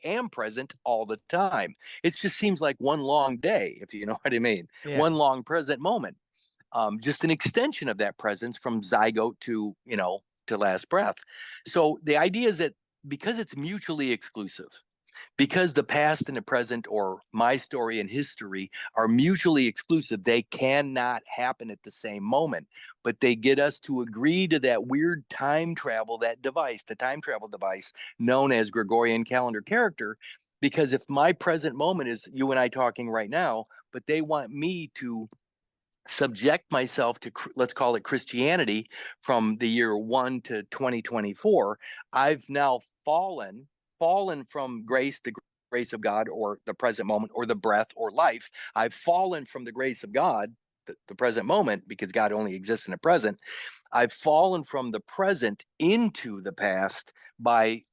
B: am present all the time. It just seems like one long day, if you know what I mean.
C: Yeah.
B: One long present moment. Just an extension of that presence from zygote to last breath. So the idea is that because it's mutually exclusive, because the past and the present, or my story and history, are mutually exclusive, they cannot happen at the same moment. But they get us to agree to that weird time travel, the time travel device known as Gregorian calendar character. Because if my present moment is you and I talking right now, but they want me to subject myself to, let's call it Christianity, from the year 1 to 2024, I've now fallen from grace, the grace of God, or the present moment, or the breath or life. I've fallen from the grace of God, the present moment, because God only exists in the present. I've fallen from the present into the past by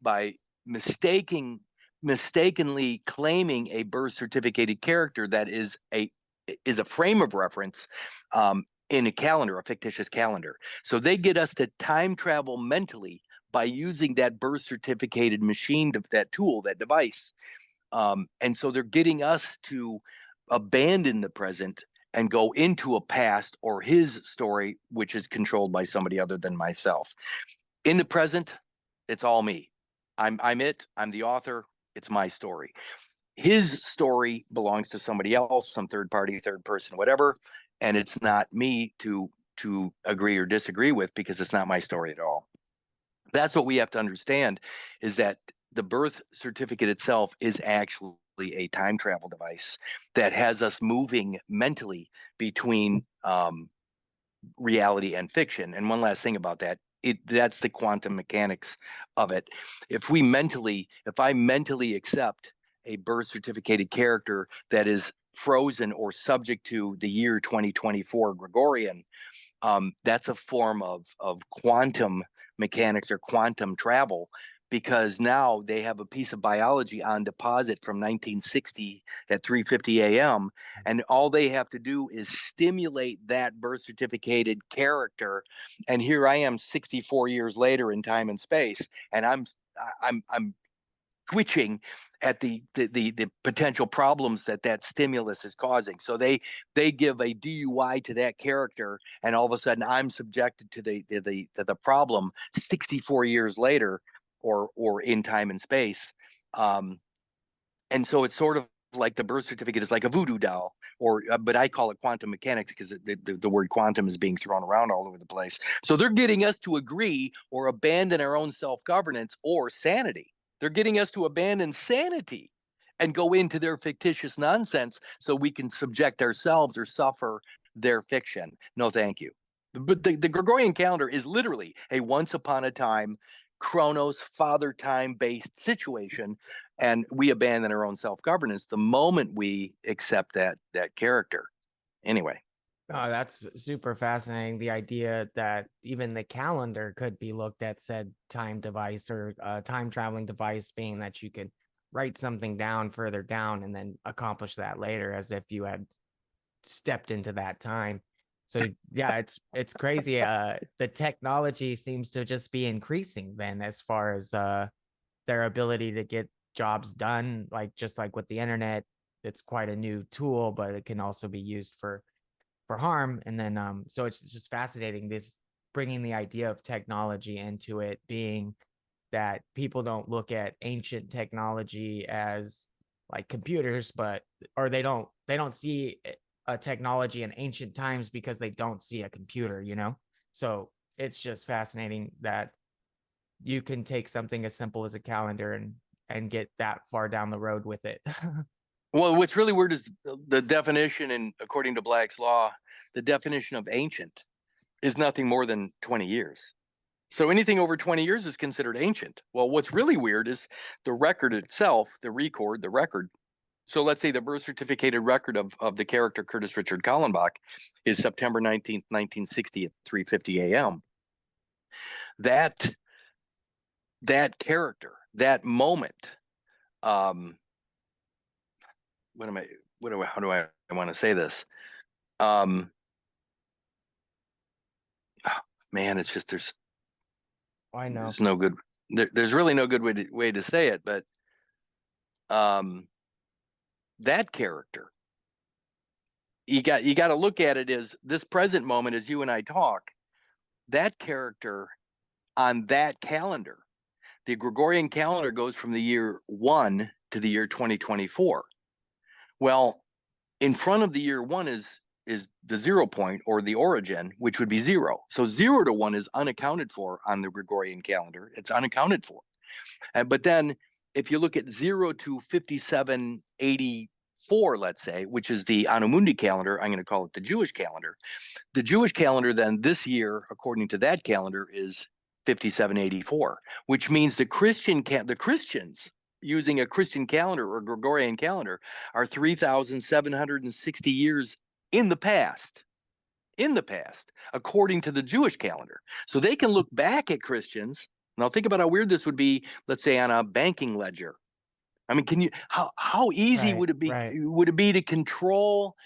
B: mistakenly claiming a birth certificated character that is a frame of reference in a calendar, a fictitious calendar. So they get us to time travel mentally by using that birth certificated machine, that tool, that device. And so they're getting us to abandon the present and go into a past or his story, which is controlled by somebody other than myself. In the present, it's all me. I'm it. I'm the author. It's my story. His story belongs to somebody else, some third party, third person, whatever. And it's not me to agree or disagree with, because it's not my story at all. That's what we have to understand, is that the birth certificate itself is actually a time travel device that has us moving mentally between reality and fiction. And one last thing about that, that's the quantum mechanics of it. If I mentally accept a birth certificated character that is frozen or subject to the year 2024 Gregorian, That's a form of quantum mechanics or quantum travel, because now they have a piece of biology on deposit from 1960 at 3:50 a.m. and all they have to do is stimulate that birth certificated character. And here I am 64 years later in time and space, and I'm twitching at the potential problems that stimulus is causing. So they give a DUI to that character, and all of a sudden I'm subjected to the problem 64 years later, or in time and space. And so it's sort of like the birth certificate is like a voodoo doll, or but I call it quantum mechanics because the word quantum is being thrown around all over the place. So they're getting us to agree or abandon our own self-governance or sanity. They're getting us to abandon sanity and go into their fictitious nonsense so we can subject ourselves or suffer their fiction. No, thank you. But the Gregorian calendar is literally a once upon a time Chronos, father time based situation, and we abandon our own self-governance the moment we accept that character. Anyway.
C: Oh, that's super fascinating. The idea that even the calendar could be looked at said time device or time traveling device, being that you could write something down further down and then accomplish that later as if you had stepped into that time. So yeah, it's crazy. The technology seems to just be increasing then as far as their ability to get jobs done, like just like with the internet, it's quite a new tool, but it can also be used for harm. And then so it's just fascinating, this bringing the idea of technology into it, being that people don't look at ancient technology as like computers, but or they don't see a technology in ancient times because they don't see a computer, you know. So it's just fascinating that you can take something as simple as a calendar and get that far down the road with it.
B: Well, what's really weird is the definition, and according to Black's law, the definition of ancient is nothing more than 20 years. So anything over 20 years is considered ancient. Well, what's really weird is the record itself, the record. So let's say the birth certificated record of the character Kurtis Richard Kallenbach is September 19th, 1960 at 3:50 a.m. That character, that moment, how do I want to say this? Man, it's just
C: I know.
B: there's no good there's really no good way to say it, but that character, you got to look at it as this present moment as you and I talk. That character on that calendar, the Gregorian calendar goes from the year 1 to the year 2024. Well, in front of the year 1 is the 0 point, or the origin, which would be 0. So 0 to 1 is unaccounted for on the Gregorian calendar. It's unaccounted for. But then if you look at 0 to 5784, let's say, which is the Anno Mundi calendar, I'm going to call it the Jewish calendar. The Jewish calendar then this year, according to that calendar, is 5784, which means the Christians using a Christian calendar or Gregorian calendar are 3,760 years in the past, according to the Jewish calendar. So they can look back at Christians. Now think about how weird this would be, let's say on a banking ledger. I mean, can you, how easy would it be, to control,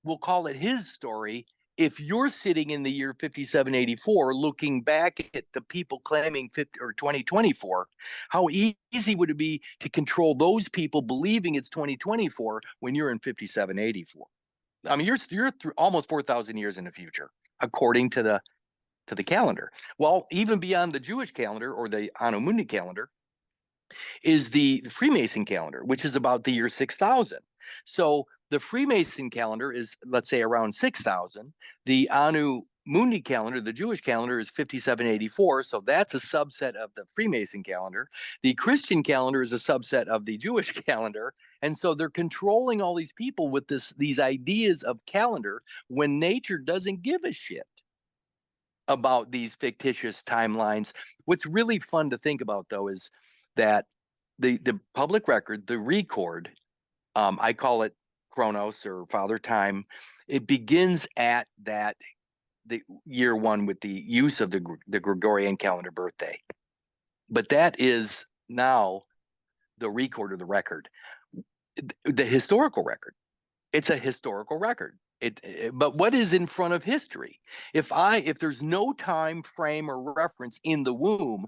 B: we'll call it his story, if you're sitting in the year 5784 looking back at the people claiming 2024, how easy would it be to control those people believing it's 2024 when you're in 5784? I mean, you're almost 4,000 years in the future, according to the calendar. Well, even beyond the Jewish calendar or the Anno Mundi calendar is the Freemason calendar, which is about the year 6,000. So the Freemason calendar is, let's say, around 6,000. The Anno Mundi calendar, the Jewish calendar, is 5784. So that's a subset of the Freemason calendar. The Christian calendar is a subset of the Jewish calendar. And so they're controlling all these people with these ideas of calendar when nature doesn't give a shit about these fictitious timelines. What's really fun to think about, though, is that the public record, the record, I call it Chronos or Father Time, it begins at that the year one with the use of the Gregorian calendar birthday. But that is now the record or the record, the historical record. It's a historical record. But what is in front of history? If there's no time frame or reference in the womb,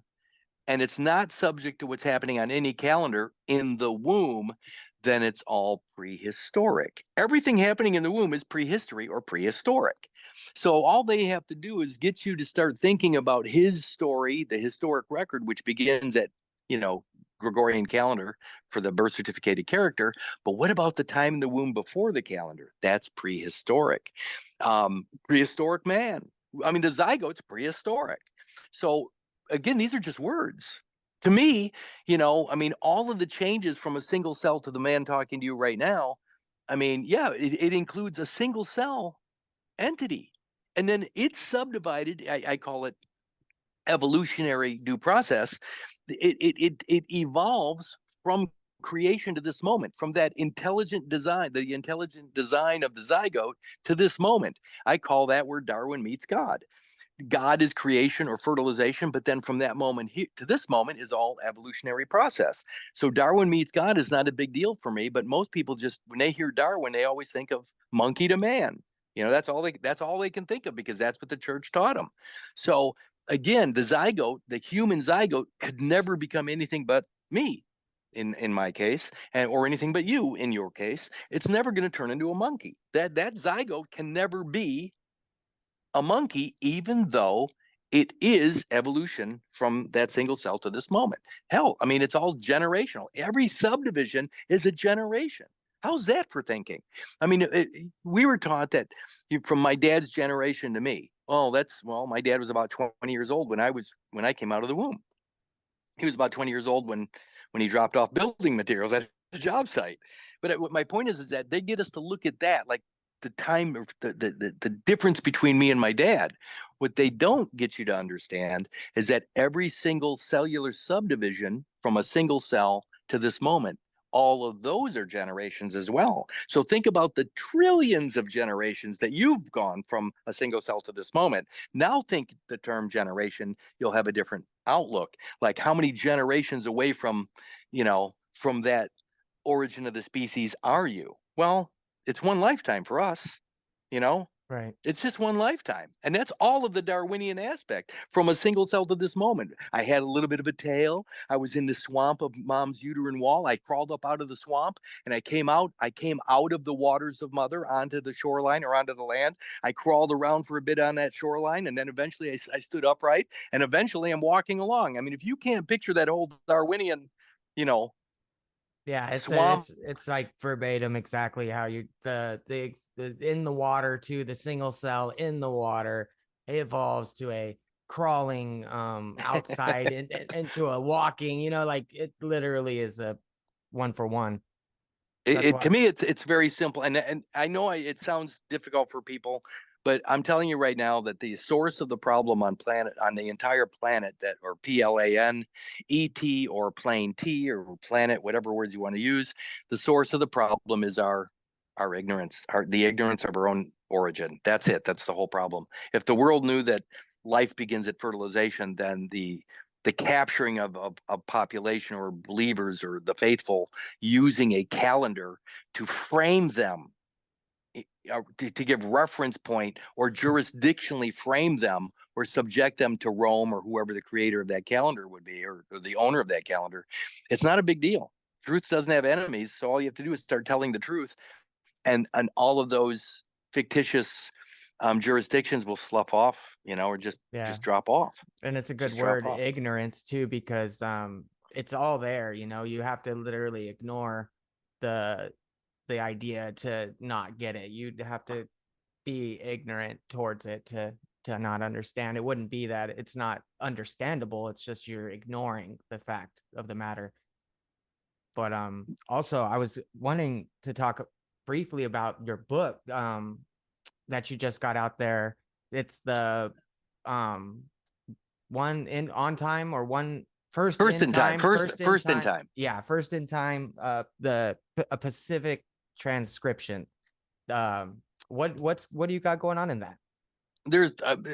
B: and it's not subject to what's happening on any calendar in the womb, then it's all prehistoric. Everything happening in the womb is prehistory or prehistoric. So all they have to do is get you to start thinking about his story, the historic record, which begins at, Gregorian calendar for the birth certificated character. But what about the time in the womb before the calendar? That's prehistoric. Prehistoric man. I mean, the zygote's prehistoric. So again, these are just words. To me, all of the changes from a single cell to the man talking to you right now, it includes a single cell entity. And then it's subdivided, I call it evolutionary due process. It evolves from creation to this moment, from that intelligent design, the intelligent design of the zygote to this moment. I call that where Darwin meets God. God is creation or fertilization, but then from that moment to this moment is all evolutionary process. So Darwin meets God is not a big deal for me, but most people just, when they hear Darwin, they always think of monkey to man. That's all they can think of, because that's what the church taught them. So again, the zygote, the human zygote, could never become anything but me in my case, or anything but you in your case. It's never going to turn into a monkey. That zygote can never be a monkey, even though it is evolution from that single cell to this moment. Hell, it's all generational. Every subdivision is a generation. How's that for thinking? We were taught that from my dad's generation to me. My dad was about 20 years old when I came out of the womb. He was about 20 years old when he dropped off building materials at a job site. But my point is that they get us to look at that, like the time, the difference between me and my dad. What they don't get you to understand is that every single cellular subdivision from a single cell to this moment, all of those are generations as well. So think about the trillions of generations that you've gone from a single cell to this moment. Now think the term generation, you'll have a different outlook. Like, how many generations away from that origin of the species are you? Well, it's one lifetime for us,
C: Right.
B: It's just one lifetime. And that's all of the Darwinian aspect, from a single cell to this moment. I had a little bit of a tail. I was in the swamp of mom's uterine wall. I crawled up out of the swamp and I came out of the waters of mother onto the shoreline or onto the land. I crawled around for a bit on that shoreline, and then eventually I stood upright, and eventually I'm walking along. If you can't picture that whole Darwinian,
C: Yeah,
B: swamp.
C: it's like verbatim exactly how you the in the water to the single cell in the water evolves to a crawling outside into a walking, like it literally is a one for one. That's why.
B: To me, it's very simple, and I know it sounds difficult for people, but I'm telling you right now that the source of the problem on the entire planet, that, or PLANET, or plain T, or planet, whatever words you want to use, the source of the problem is our ignorance, the ignorance of our own origin. That's it. That's the whole problem. If the world knew that life begins at fertilization, then the capturing of a population or believers or the faithful using a calendar to frame them, to give reference point or jurisdictionally frame them or subject them to Rome or whoever the creator of that calendar would be, or the owner of that calendar, it's not a big deal. Truth doesn't have enemies, so all you have to do is start telling the truth, and all of those fictitious jurisdictions will slough off, or just drop off.
C: And it's a good word, ignorance, too, because it's all there. You have to literally ignore the idea to not get it. You'd have to be ignorant towards it to not understand. It wouldn't be that it's not understandable. It's just you're ignoring the fact of the matter. But also, I was wanting to talk briefly about your book that you just got out there. It's the one in on time, or one first in time. Yeah, first in time. A Pacific transcription. What do you got going on in that?
B: there's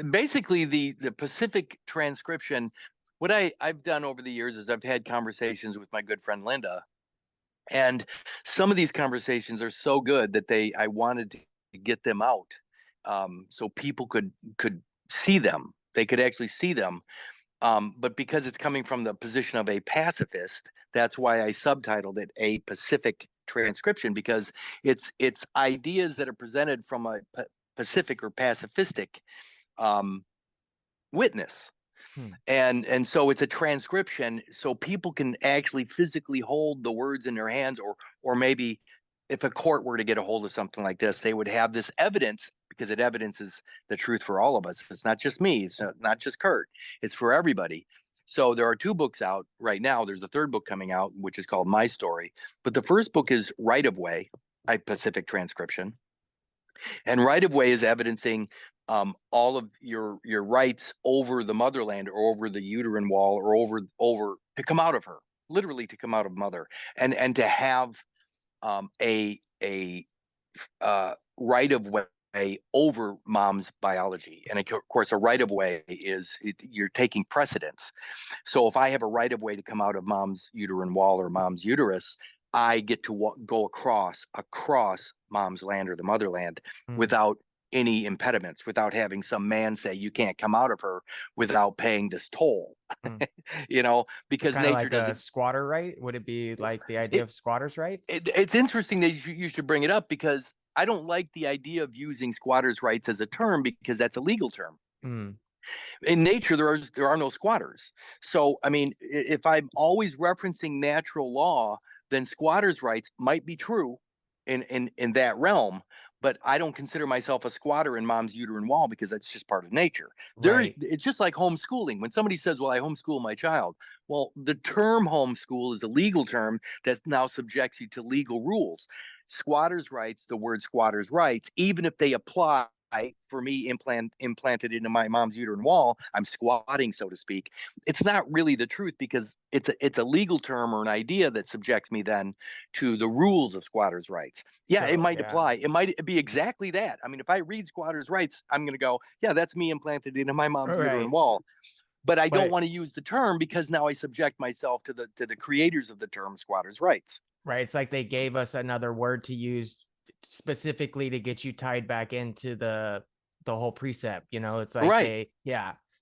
B: basically the Pacific transcription. What I've done over the years is I've had conversations with my good friend Linda, and some of these conversations are so good that I wanted to get them out, so people could see them. They could actually see them. But because it's coming from the position of a pacifist, that's why I subtitled it A Pacific Transcription, because it's ideas that are presented from a Pacific or pacifistic witness. And so it's a transcription, so people can actually physically hold the words in their hands, or maybe if a court were to get a hold of something like this, they would have this evidence, because it evidences the truth for all of us. It's not just me, it's not just Kurt, it's for everybody. So there are 2 books out right now. There's a 3rd book coming out, which is called My Story. But the first book is Right of Way, a Pacific transcription. And right of way is evidencing all of your rights over the motherland, or over the uterine wall, or over to come out of her, literally to come out of mother, and to have a right of way over mom's biology. And of course, a right of way is you're taking precedence. So if I have a right of way to come out of mom's uterine wall or mom's uterus, I get to go across mom's land, or the motherland, without any impediments, without having some man say you can't come out of her without paying this toll. Because
C: Kind of
B: nature
C: like
B: doesn't.
C: a squatter right? Would it be like the idea of squatters' rights?
B: It's interesting that you should bring it up, because I don't like the idea of using squatters' rights as a term, because that's a legal term. In nature, there are no squatters. So, I mean, if I'm always referencing natural law, then squatters' rights might be true in that realm, but I don't consider myself a squatter in mom's uterine wall, because that's just part of nature.
C: Right.
B: It's just like homeschooling. When somebody says, well, I homeschool my child, well, the term homeschool is a legal term that now subjects you to legal rules. Squatters' rights, the word squatters' rights, even if they apply for me implanted into my mom's uterine wall, I'm squatting, so to speak. It's not really the truth, because it's a legal term or an idea that subjects me then to the rules of squatters' rights. Yeah, it might apply. It might be exactly that. I mean, if I read squatters' rights, I'm going to go, yeah, that's me implanted into my mom's uterine wall. But I don't want to use the term, because now I subject myself to the creators of the term squatters' rights.
C: Right. It's like they gave us another word to use specifically to get you tied back into the whole precept. It's like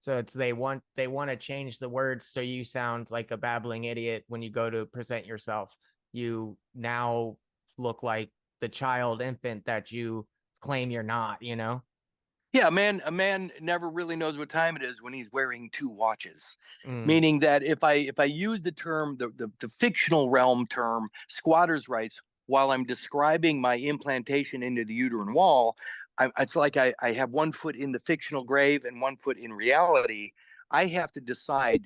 C: so it's they want to change the words so you sound like a babbling idiot when you go to present yourself. You now look like the infant that you claim you're not.
B: Yeah, a man never really knows what time it is when he's wearing 2 watches.
C: Mm.
B: Meaning that if I use the term, the fictional realm term, squatters' rights, while I'm describing my implantation into the uterine wall, it's like I have 1 foot in the fictional grave and 1 foot in reality. I have to decide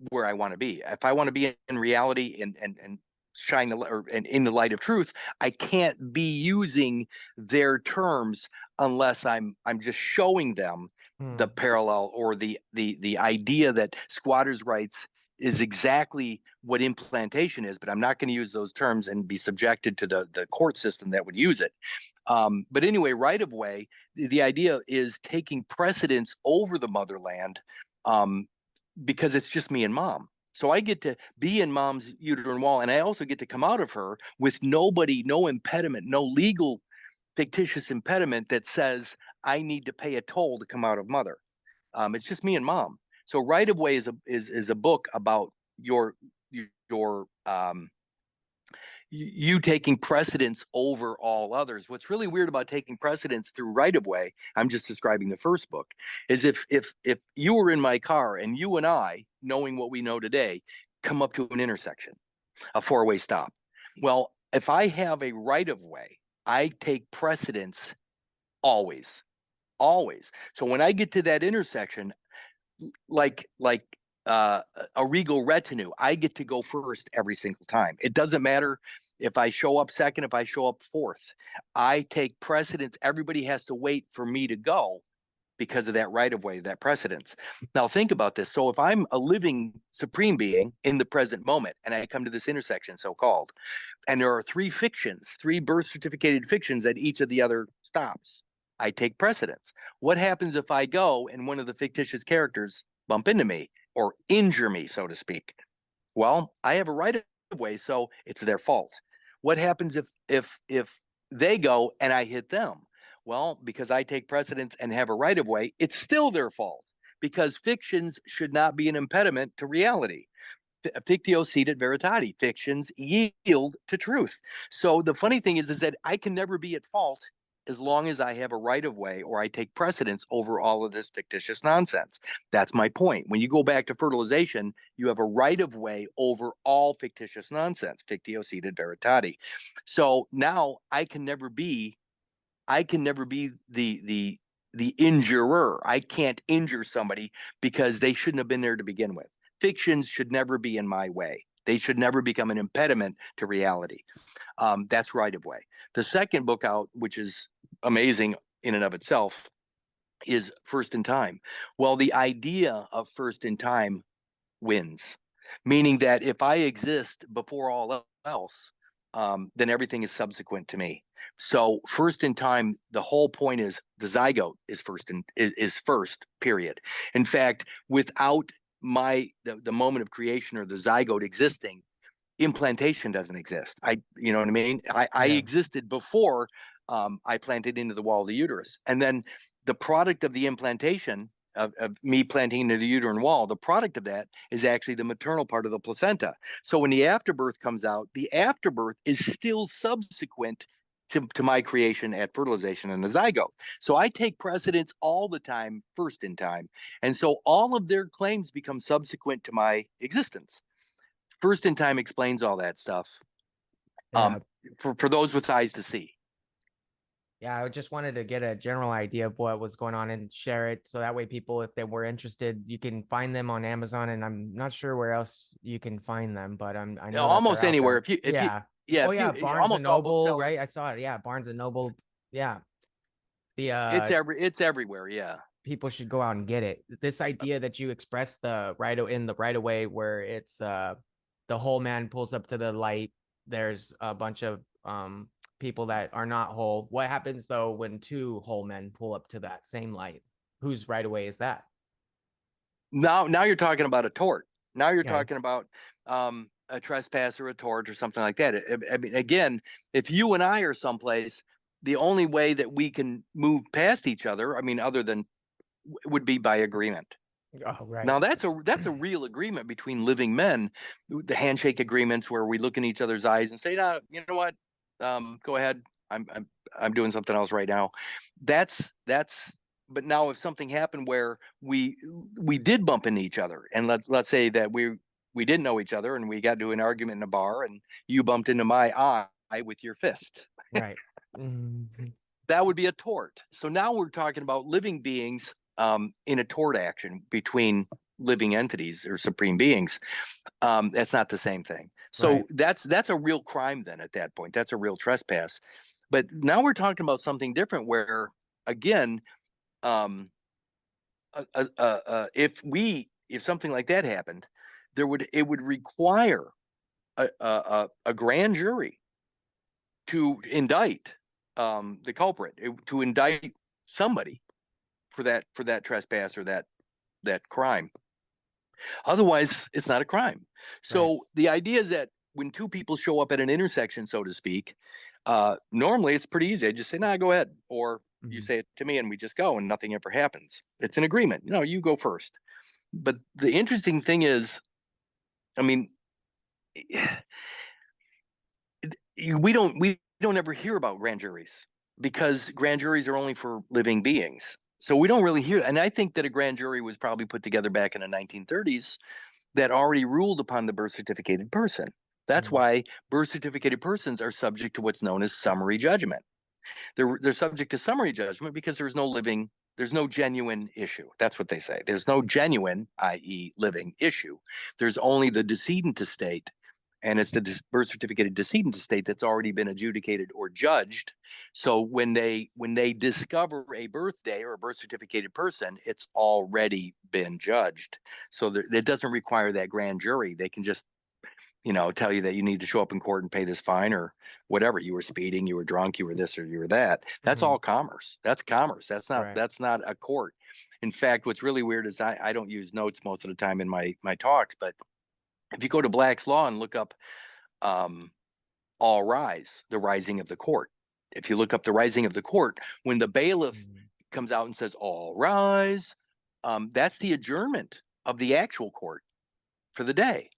B: where I want to be. If I want to be in reality and shine and in the light of truth, I can't be using their terms unless I'm just showing them the parallel, or the idea that squatters' rights is exactly what implantation is, but I'm not going to use those terms and be subjected to the court system that would use it. But anyway, right of way, the idea is taking precedence over the motherland, because it's just me and mom. So I get to be in mom's uterine wall, and I also get to come out of her with no impediment, no legal fictitious impediment that says I need to pay a toll to come out of mother. It's just me and mom. So right of way is a book about your you taking precedence over all others. What's really weird about taking precedence through right of way, I'm just describing the first book, is if you were in my car and you and I, knowing what we know today, come up to an intersection, a 4-way stop. Well, if I have a right of way, I take precedence always. So when I get to that intersection, like a regal retinue, I get to go first every single time. It doesn't matter if I show up second, if I show up fourth. I take precedence. Everybody has to wait for me to go because of that right of way, that precedence. Now think about this. So if I'm a living supreme being in the present moment, and I come to this intersection, so-called, and there are 3 fictions, 3 birth certificated fictions at each of the other stops, I take precedence. What happens if I go and one of the fictitious characters bump into me or injure me, so to speak? Well, I have a right of way, so it's their fault. What happens if they go and I hit them? Well, because I take precedence and have a right of way, it's still their fault, because fictions should not be an impediment to reality. Fictio sidet veritatis. Fictions yield to truth. So the funny thing is that I can never be at fault as long as I have a right of way or I take precedence over all of this fictitious nonsense. That's my point. When you go back to fertilization, you have a right of way over all fictitious nonsense. Fictio sidet veritatis. So now I can never be the injurer. I can't injure somebody because they shouldn't have been there to begin with. Fictions should never be in my way. They should never become an impediment to reality. That's right of way. The second book out, which is amazing in and of itself, is First in Time. Well, the idea of first in time wins, meaning that if I exist before all else, then everything is subsequent to me. So first in time, the whole point is the zygote is first, period. In fact, without the moment of creation or the zygote existing, implantation doesn't exist. You know what I mean? I existed before I planted into the wall of the uterus. And then the product of the implantation of me planting into the uterine wall, the product of that is actually the maternal part of the placenta. So when the afterbirth comes out, the afterbirth is still subsequent to my creation at fertilization in the zygote. So I take precedence all the time, first in time. And so all of their claims become subsequent to my existence. First in time explains all that stuff for those with eyes to see.
C: Yeah, I just wanted to get a general idea of what was going on and share it. So that way people, if they were interested, you can find them on Amazon, and I'm not sure where else you can find them, but I know
B: almost anywhere.
C: Barnes and
B: almost all
C: Noble, right? I saw it. Yeah, Barnes and Noble. Yeah.
B: It's everywhere. Yeah.
C: People should go out and get it. This idea that you expressed in the right away, where it's the whole man pulls up to the light. There's a bunch of people that are not whole. What happens though when two whole men pull up to that same light? Whose right away is that?
B: Now you're talking about a tort. Now you're talking about a trespass or a tort or something like that. I mean, again, if you and I are someplace, the only way that we can move past each other, I mean, other than would be by agreement.
C: Oh, right.
B: Now that's a real agreement between living men, the handshake agreements where we look in each other's eyes and say, "No, you know what? Go ahead. I'm doing something else right now." That's. But now, if something happened where we did bump into each other, and let's say that we didn't know each other and we got into an argument in a bar, and you bumped into my eye with your fist,
C: right? Mm-hmm.
B: That would be a tort. So now we're talking about living beings in a tort action between living entities or supreme beings. That's not the same thing. So that's a real crime then at that point. That's a real trespass. But now we're talking about something different where, again, if something like that happened, it would require a grand jury to indict the culprit, to indict somebody for that trespass or that crime. Otherwise, it's not a crime. So the idea is that when two people show up at an intersection, so to speak, normally it's pretty easy. I just say, "Nah, go ahead," or you say it to me, and we just go, and nothing ever happens. It's an agreement. You go first. But the interesting thing is, I mean, we don't ever hear about grand juries because grand juries are only for living beings. So we don't really hear. And I think that a grand jury was probably put together back in the 1930s that already ruled upon the birth certificated person. That's why birth certificated persons are subject to what's known as summary judgment. They're subject to summary judgment because there's no genuine issue. That's what they say. There's no genuine, i.e. living issue. There's only the decedent estate, and it's the birth certificated decedent estate that's already been adjudicated or judged. So when they discover a birthday or a birth certificated person, it's already been judged. So it doesn't require that grand jury. They can just tell you that you need to show up in court and pay this fine or whatever. You were speeding, you were drunk, you were this or you were that. That's all commerce. That's commerce. That's not a court. In fact, what's really weird is I don't use notes most of the time in my talks, but if you go to Black's Law and look up All Rise, the rising of the court. If you look up the rising of the court, when the bailiff comes out and says, all rise, that's the adjournment of the actual court for the day.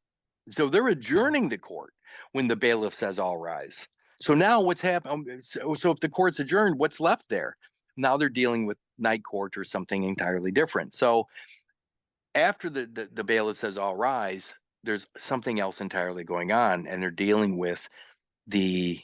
B: So they're adjourning the court when the bailiff says all rise. So now what's happened? So if the court's adjourned, what's left there? Now they're dealing with night court or something entirely different. So after the bailiff says all rise, there's something else entirely going on, and they're dealing with the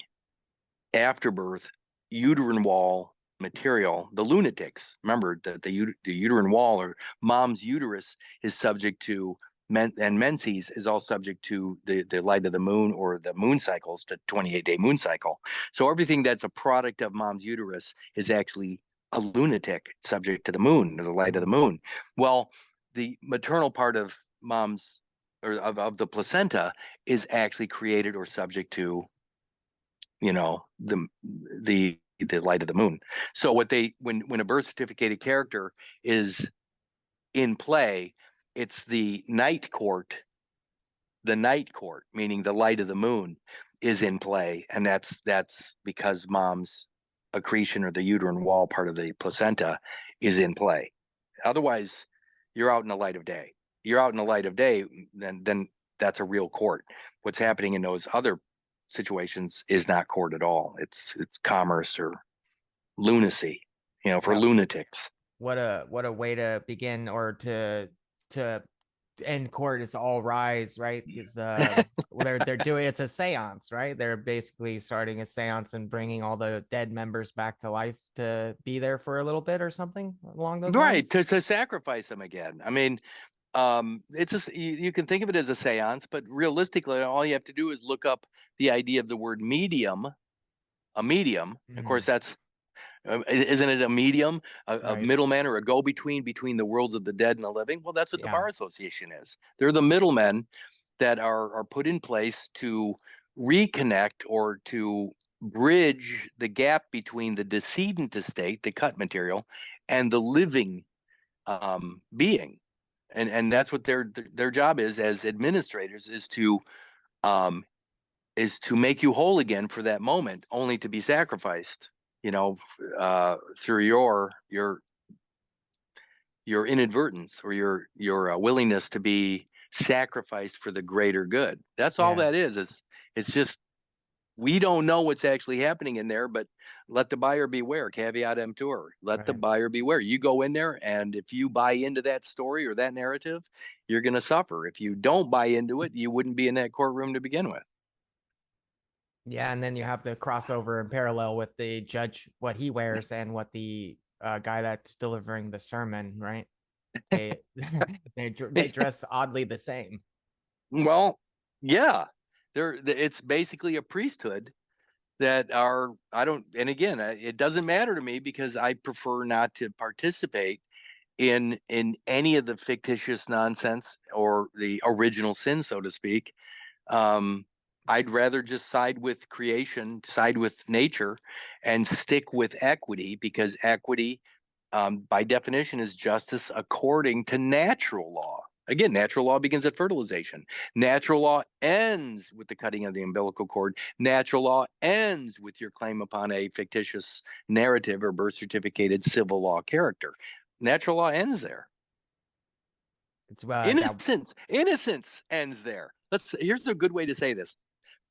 B: afterbirth uterine wall material, the lunatics. Remember that the uterine wall or mom's uterus is subject to and menses is all subject to the light of the moon or the moon cycles, the 28-day moon cycle. So everything that's a product of mom's uterus is actually a lunatic subject to the moon or the light of the moon. Well, the maternal part of mom's or of the placenta is actually created or subject to the light of the moon. So what when a birth certificated character is in play, it's the night court, meaning the light of the moon is in play, and that's because mom's accretion or the uterine wall part of the placenta is in play. Otherwise, you're out in the light of day. Then that's a real court. What's happening in those other situations is not court at all. It's commerce or lunacy, for lunatics.
C: What a way to begin or to end court is all rise, right? Because they're doing, it's a seance, right? They're basically starting a seance and bringing all the dead members back to life to be there for a little bit or something along those lines.
B: Right, to sacrifice them again. I mean, you can think of it as a seance, but realistically, all you have to do is look up the idea of the word medium, a medium. Of course, that's isn't it a medium, a middleman or a go-between between the worlds of the dead and the living? Well, that's what the Bar Association is. They're the middlemen that are put in place to reconnect or to bridge the gap between the decedent estate, the cut material, and the living being. And that's what their job is as administrators, is to make you whole again for that moment, only to be sacrificed, through your inadvertence or your willingness to be sacrificed for the greater good. That's all that is. It's just, we don't know what's actually happening in there, but let the buyer beware, caveat emptor. Let the buyer beware. You go in there, and if you buy into that story or that narrative, you're going to suffer. If you don't buy into it, you wouldn't be in that courtroom to begin with.
C: Yeah, and then you have the crossover and parallel with the judge, what he wears and what the guy that's delivering the sermon, right? They dress oddly the same.
B: Well, yeah, it's basically a priesthood that and again, it doesn't matter to me because I prefer not to participate in any of the fictitious nonsense or the original sin, so to speak. I'd rather just side with creation, side with nature, and stick with equity, because equity, by definition, is justice according to natural law. Again, natural law begins at fertilization. Natural law ends with the cutting of the umbilical cord. Natural law ends with your claim upon a fictitious narrative or birth certificated civil law character. Natural law ends there.
C: It's
B: Innocence ends there. Here's a good way to say this.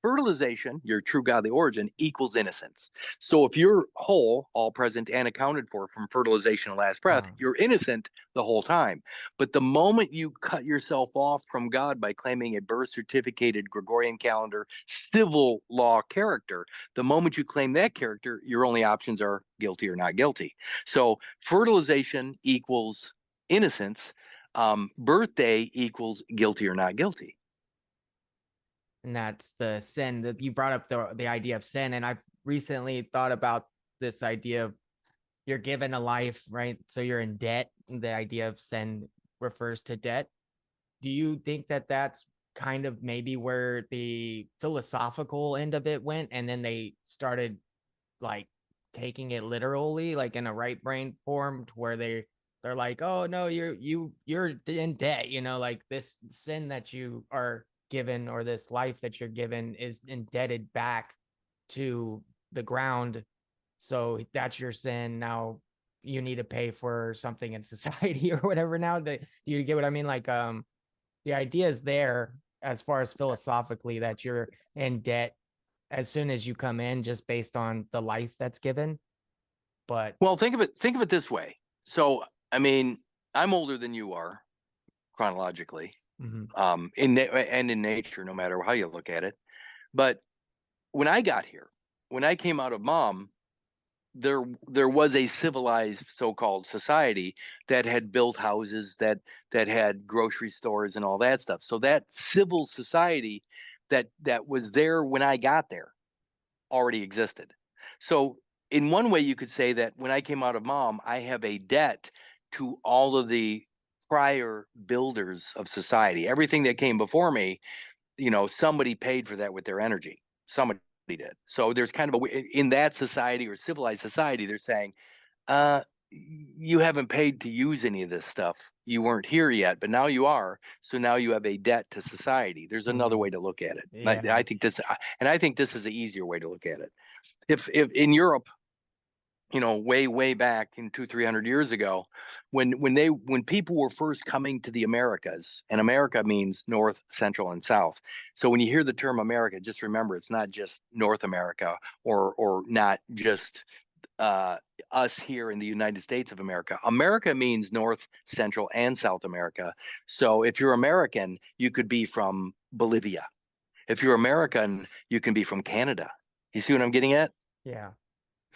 B: Fertilization, your true godly origin, equals innocence. So if you're whole, all present and accounted for from fertilization and last breath, you're innocent the whole time. But the moment you cut yourself off from God by claiming a birth certificated Gregorian calendar civil law character, the moment you claim that character, your only options are guilty or not guilty. So fertilization equals innocence. Birthday equals guilty or not guilty.
C: And that's the sin that you brought up, the idea of sin. And I've recently thought about this idea of you're given a life, right? So you're in debt. The idea of sin refers to debt. Do you think that that's kind of maybe where the philosophical end of it went, and then they started like taking it literally, like in a right brain form, to where they're like, oh no, you're in debt, like this sin that you are given, or this life that you're given, is indebted back to the ground. So that's your sin. Now you need to pay for something in society or whatever. Now, do you get what I mean? Like, the idea is there as far as philosophically, that you're in debt as soon as you come in, just based on the life that's given. But
B: Well, think of it this way. So, I mean, I'm older than you are chronologically,
C: mhm,
B: and in nature, no matter how you look at it. But when I got here, when I came out of mom, there was a civilized so-called society that had built houses, that had grocery stores and all that stuff. So that civil society that was there when I got there already existed. So in one way, you could say that when I came out of mom, I have a debt to all of the prior builders of society. Everything that came before me, somebody paid for that with their energy. Somebody did. So there's kind of in that society, or civilized society, they're saying, you haven't paid to use any of this stuff. You weren't here yet, but now you are. So now you have a debt to society. There's another
C: mhm,
B: way to look at it.
C: yeah,
B: I think this, and I think this is the easier way to look at it. If in Europe, way back in 200-300 years ago, when people were first coming to the Americas, and America means North, Central, and South. So when you hear the term America, just remember it's not just North America, or not just us here in the United States of America. America means North, Central, and South America. So if you're American, you could be from Bolivia. If you're American, you can be from Canada. You see what I'm getting at?
C: yeah,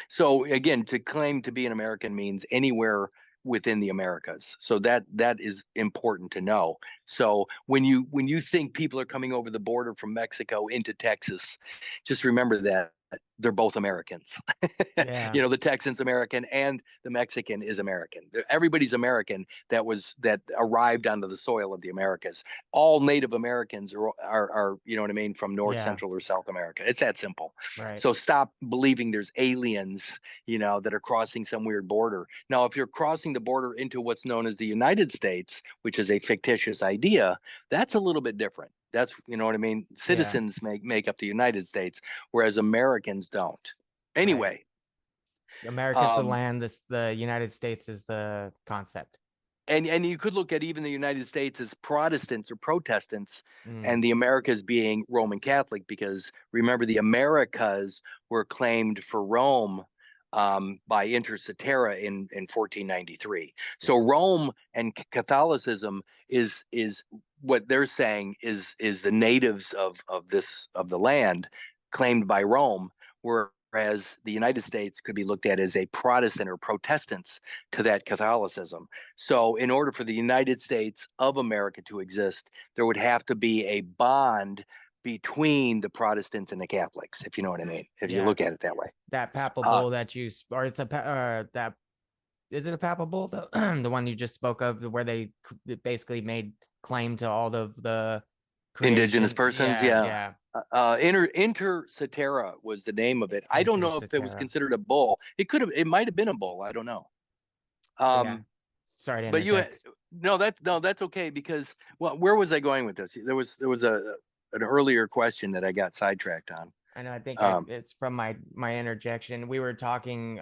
B: So again, to claim to be an American means anywhere within the Americas. So that is important to know. So when you think people are coming over the border from Mexico into Texas, just remember that they're both Americans.
C: yeah,
B: The Texan's American and the Mexican is American. Everybody's American that arrived onto the soil of the Americas. All Native Americans are you know what I mean, from North,
C: yeah,
B: Central, or South America. It's that simple.
C: right,
B: So stop believing there's aliens, that are crossing some weird border. Now, if you're crossing the border into what's known as the United States, which is a fictitious idea, that's a little bit different. That's, you know what I mean?
C: yeah,
B: Citizens make up the United States, whereas Americans don't.
C: right.
B: Anyway,
C: America's the
B: um,
C: land. The United States is the concept.
B: and you could look at even the United States as Protestants or Protestants,
C: Mm,
B: and the Americas being Roman Catholic, because remember, the Americas were claimed for Rome by Inter Cetera in 1493. So Rome and Catholicism is what they're saying is the natives of the land claimed by Rome, whereas the United States could be looked at as a Protestant or Protestants to that Catholicism. So in order for the United States of America to exist, there would have to be a bond between the Protestants and the Catholics, if you know what I mean, if you
C: yeah,
B: look at it that way.
C: that papal
B: Uh,
C: bull that or it's that, is it a papal bull, the one you just spoke of, where they basically made claim to all of the
B: Indigenous
C: creation?
B: persons,
C: Yeah,
B: yeah.
C: yeah,
B: Inter Cetera was the name of it. I don't
C: Inter
B: know if it was
C: Cetera.
B: considered a bull. It might have been a bull. I don't know.
C: Yeah,
B: Um,
C: sorry to
B: but
C: interject.
B: no, that's okay, because, well, where was I going with this? There was an earlier question that I got sidetracked on.
C: I know, I think
B: Um,
C: it's from my interjection. We were talking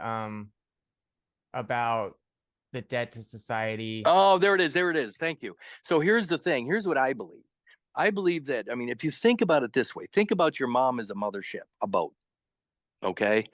C: about the debt to society.
B: oh, there it is. There it is. Thank you. So here's the thing. Here's what I believe. I believe that, I mean, if you think about it this way, think about your mom as a mothership, a boat. Okay.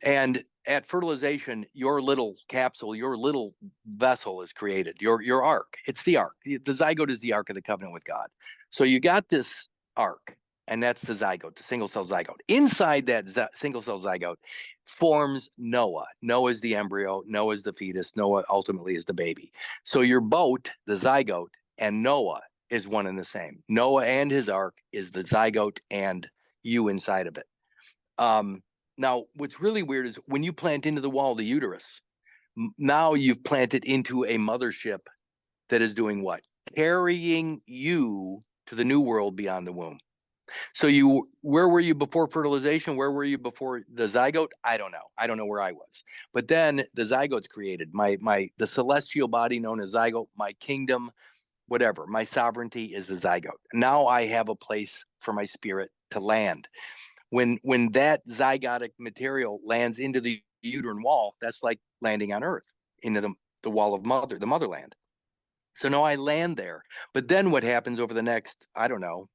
B: And at fertilization, your little capsule, your little vessel is created, your ark. It's the ark. The zygote is the ark of the covenant with God. So you got this ark, and that's the zygote, the single cell zygote. Inside that single cell zygote forms Noah. Noah is the embryo, Noah is the fetus, Noah ultimately is the baby. So your boat, the zygote, and Noah is one and the same. Noah and his ark is the zygote and you inside of it. Now, what's really weird is when you plant into the wall of the uterus, now you've planted into a mothership that is doing what? Carrying you to the new world beyond the womb. So where were you before fertilization? Where were you before the zygote? I don't know. I don't know where I was. But then the zygote's created. The celestial body known as zygote, my kingdom, whatever, my sovereignty is the zygote. Now I have a place for my spirit to land. When that zygotic material lands into the uterine wall, that's like landing on Earth, into the wall of the motherland. So now I land there. But then what happens over the next, I don't know,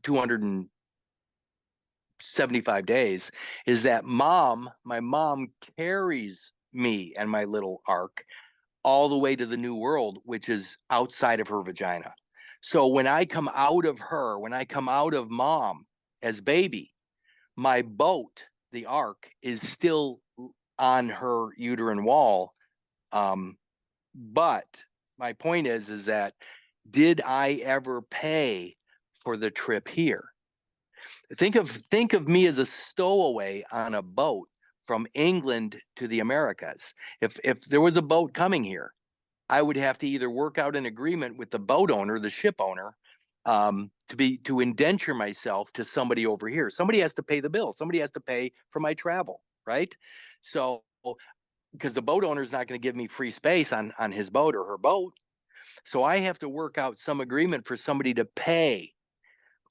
B: 275 days is that my mom carries me and my little ark all the way to the new world, which is outside of her vagina. So when I come out of mom as baby, my boat, the ark, is still on her uterine wall. But my point is that did I ever pay for the trip here? Think of me as a stowaway on a boat from England to the Americas. If there was a boat coming here, I would have to either work out an agreement with the boat owner, the ship owner, to indenture myself to somebody over here. Somebody has to pay the bill. Somebody has to pay for my travel, right? So, because the boat owner is not going to give me free space on his boat or her boat, so I have to work out some agreement for somebody to pay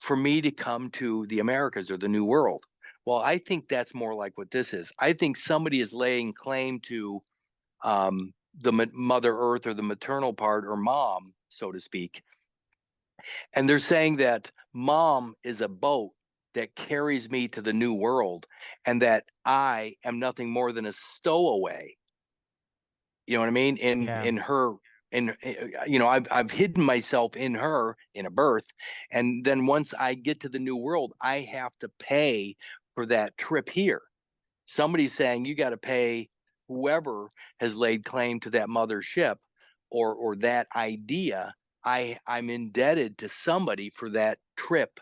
B: for me to come to the Americas or the New World. Well, I think that's more like what this is. I think somebody is laying claim to the Mother Earth or the maternal part, or mom, so to speak. And they're saying that mom is a boat that carries me to the new world, and that I am nothing more than a stowaway. You know what I mean? In her, I've hidden myself in her in a birth, and then once I get to the new world, I have to pay for that trip here. Somebody's saying you got to pay whoever has laid claim to that mothership or that idea. I'm indebted to somebody for that trip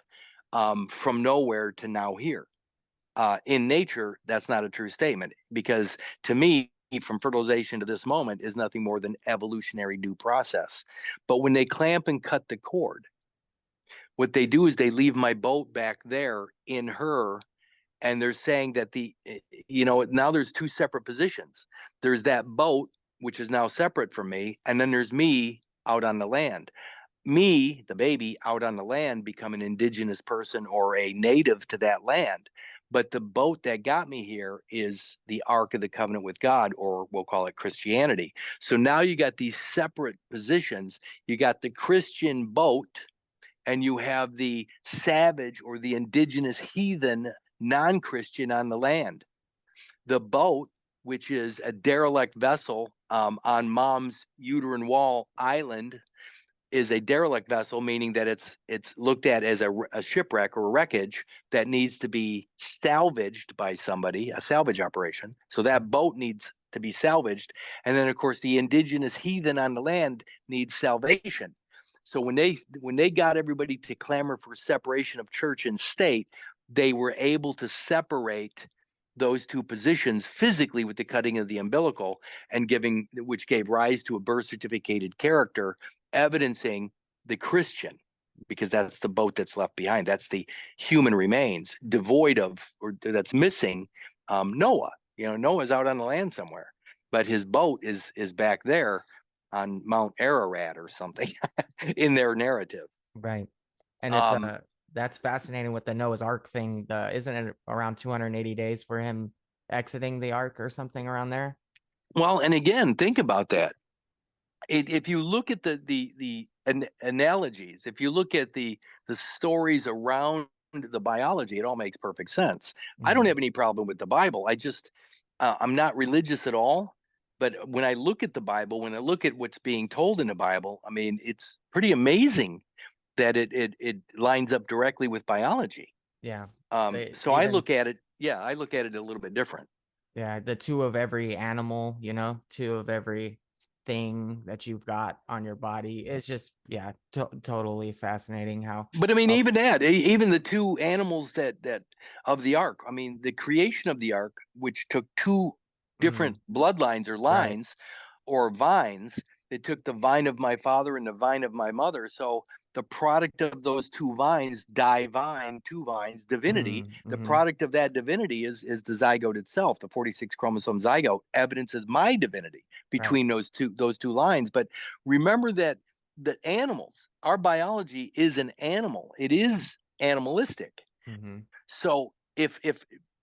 B: from nowhere to now here. In nature, that's not a true statement, because to me, from fertilization to this moment is nothing more than evolutionary due process. But when they clamp and cut the cord, what they do is they leave my boat back there in her. And they're saying that now there's two separate positions. There's that boat, which is now separate from me, and then there's me out on the land. Me, the baby, out on the land, become an indigenous person or a native to that land. But the boat that got me here is the Ark of the Covenant with God, or we'll call it Christianity. So now you got these separate positions. You got the Christian boat, and you have the savage or the indigenous heathen non-Christian on the land. The boat, which is a derelict vessel on mom's uterine wall island, is a derelict vessel, meaning that it's looked at as a shipwreck or a wreckage that needs to be salvaged by somebody, a salvage operation. So that boat needs to be salvaged. And then, of course, the indigenous heathen on the land needs salvation. So when they got everybody to clamor for separation of church and state, they were able to separate those two positions physically with the cutting of the umbilical, which gave rise to a birth certificated character evidencing the Christian, because that's the boat that's left behind. That's the human remains devoid of, or that's missing Noah. Noah's out on the land somewhere, but his boat is back there on Mount Ararat or something in their narrative.
C: Right. And it's that's fascinating with the Noah's Ark thing. Isn't it around 280 days for him exiting the Ark or something around there?
B: Well, and again, think about that. If you look at the analogies, if you look at the stories around the biology, it all makes perfect sense. I don't have any problem with the Bible. I'm not religious at all. But when I look at the Bible, when I look at what's being told in the Bible, I mean, it's pretty amazing that it lines up directly with biology.
C: Yeah.
B: So I look at it a little bit different.
C: Yeah, the two of every animal, two of every thing that you've got on your body. It's just totally fascinating how.
B: But I mean, even the two animals that of the ark, I mean, the creation of the ark, which took two different bloodlines or lines, right, or vines. It took the vine of my father and the vine of my mother. So the product of those two vines, divine, two vines, divinity, the product of that divinity is the zygote itself, the 46 chromosome zygote evidences my divinity between those two lines. But remember that the animals, our biology is an animal. It is animalistic. So if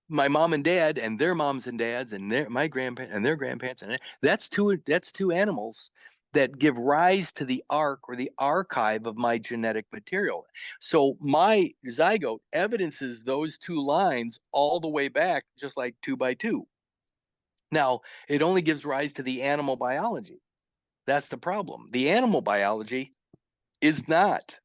B: my mom and dad and their moms and dads and my grandparents and their grandparents, and that's two animals that give rise to the arc or the archive of my genetic material. So my zygote evidences those two lines all the way back, just like 2 by 2. Now, it only gives rise to the animal biology. That's the problem. The animal biology is not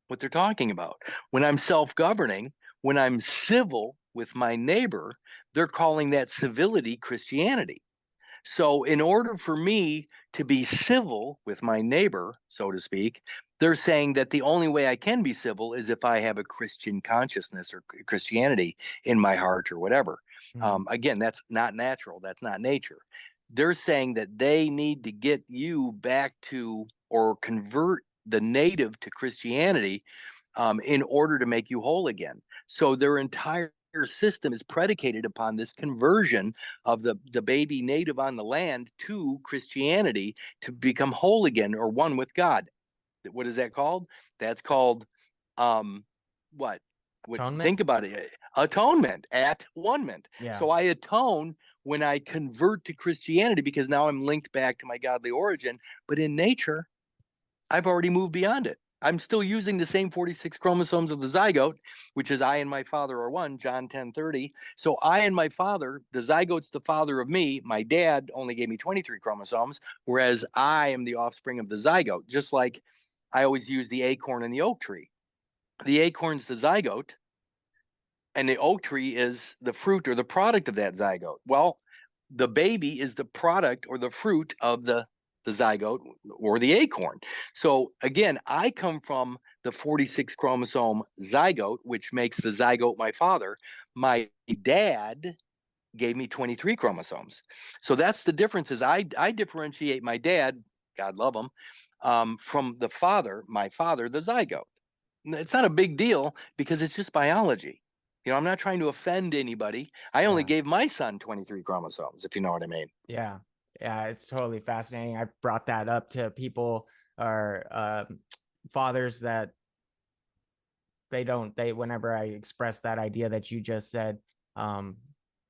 B: what they're talking about. When I'm self-governing, when I'm civil with my neighbor, they're calling that civility Christianity. So in order for me to be civil with my neighbor, so to speak, they're saying that the only way I can be civil is if I have a Christian consciousness or Christianity in my heart or whatever. Again, that's not natural. That's not nature. They're saying that they need to get you back to or convert the native to Christianity in order to make you whole again. So their entire system is predicated upon this conversion of the baby native on the land to Christianity to become whole again or one with God. What is that called? That's called what?
C: Atonement?
B: Think about it. Atonement, at-one-ment.
C: Yeah.
B: So I atone when I convert to Christianity because now I'm linked back to my godly origin. But in nature, I've already moved beyond it. I'm still using the same 46 chromosomes of the zygote, which is I and my father are one, John 10:30. So I and my father, the zygote's the father of me. My dad only gave me 23 chromosomes, whereas I am the offspring of the zygote, just like I always use the acorn and the oak tree. The acorn's the zygote, and the oak tree is the fruit or the product of that zygote. Well, the baby is the product or the fruit of the zygote or the acorn. So again, I come from the 46 chromosome zygote, which makes the zygote my father. My dad gave me 23 chromosomes. So that's the difference is I differentiate my dad, God love him, from the father, my father, the zygote. It's not a big deal because it's just biology. You know, I'm not trying to offend anybody. I only gave my son 23 chromosomes, if you know what I mean.
C: Yeah. Yeah. It's totally fascinating. I brought that up to people or fathers that whenever I express that idea that you just said,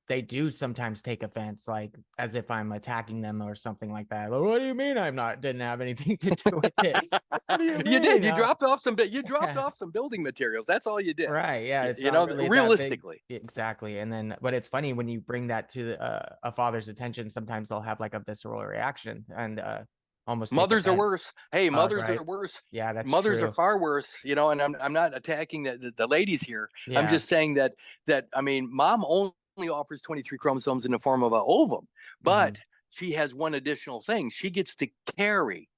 C: they do sometimes take offense, like as if I'm attacking them or something like that. Like, what do you mean didn't have anything to do with it? What do you mean?
B: You did. You dropped off some building materials. That's all you did.
C: Right. Yeah. It's
B: you know,
C: really
B: realistically.
C: Exactly. And then, but it's funny when you bring that to a father's attention, sometimes they'll have like a visceral reaction and almost
B: mothers are worse. Hey, mothers are worse.
C: Yeah, that's
B: mothers
C: true.
B: are far worse. You know, and I'm not attacking the ladies here.
C: Yeah.
B: I'm just saying that I mean, mom only offers 23 chromosomes in the form of an ovum, but she has one additional thing. She gets to carry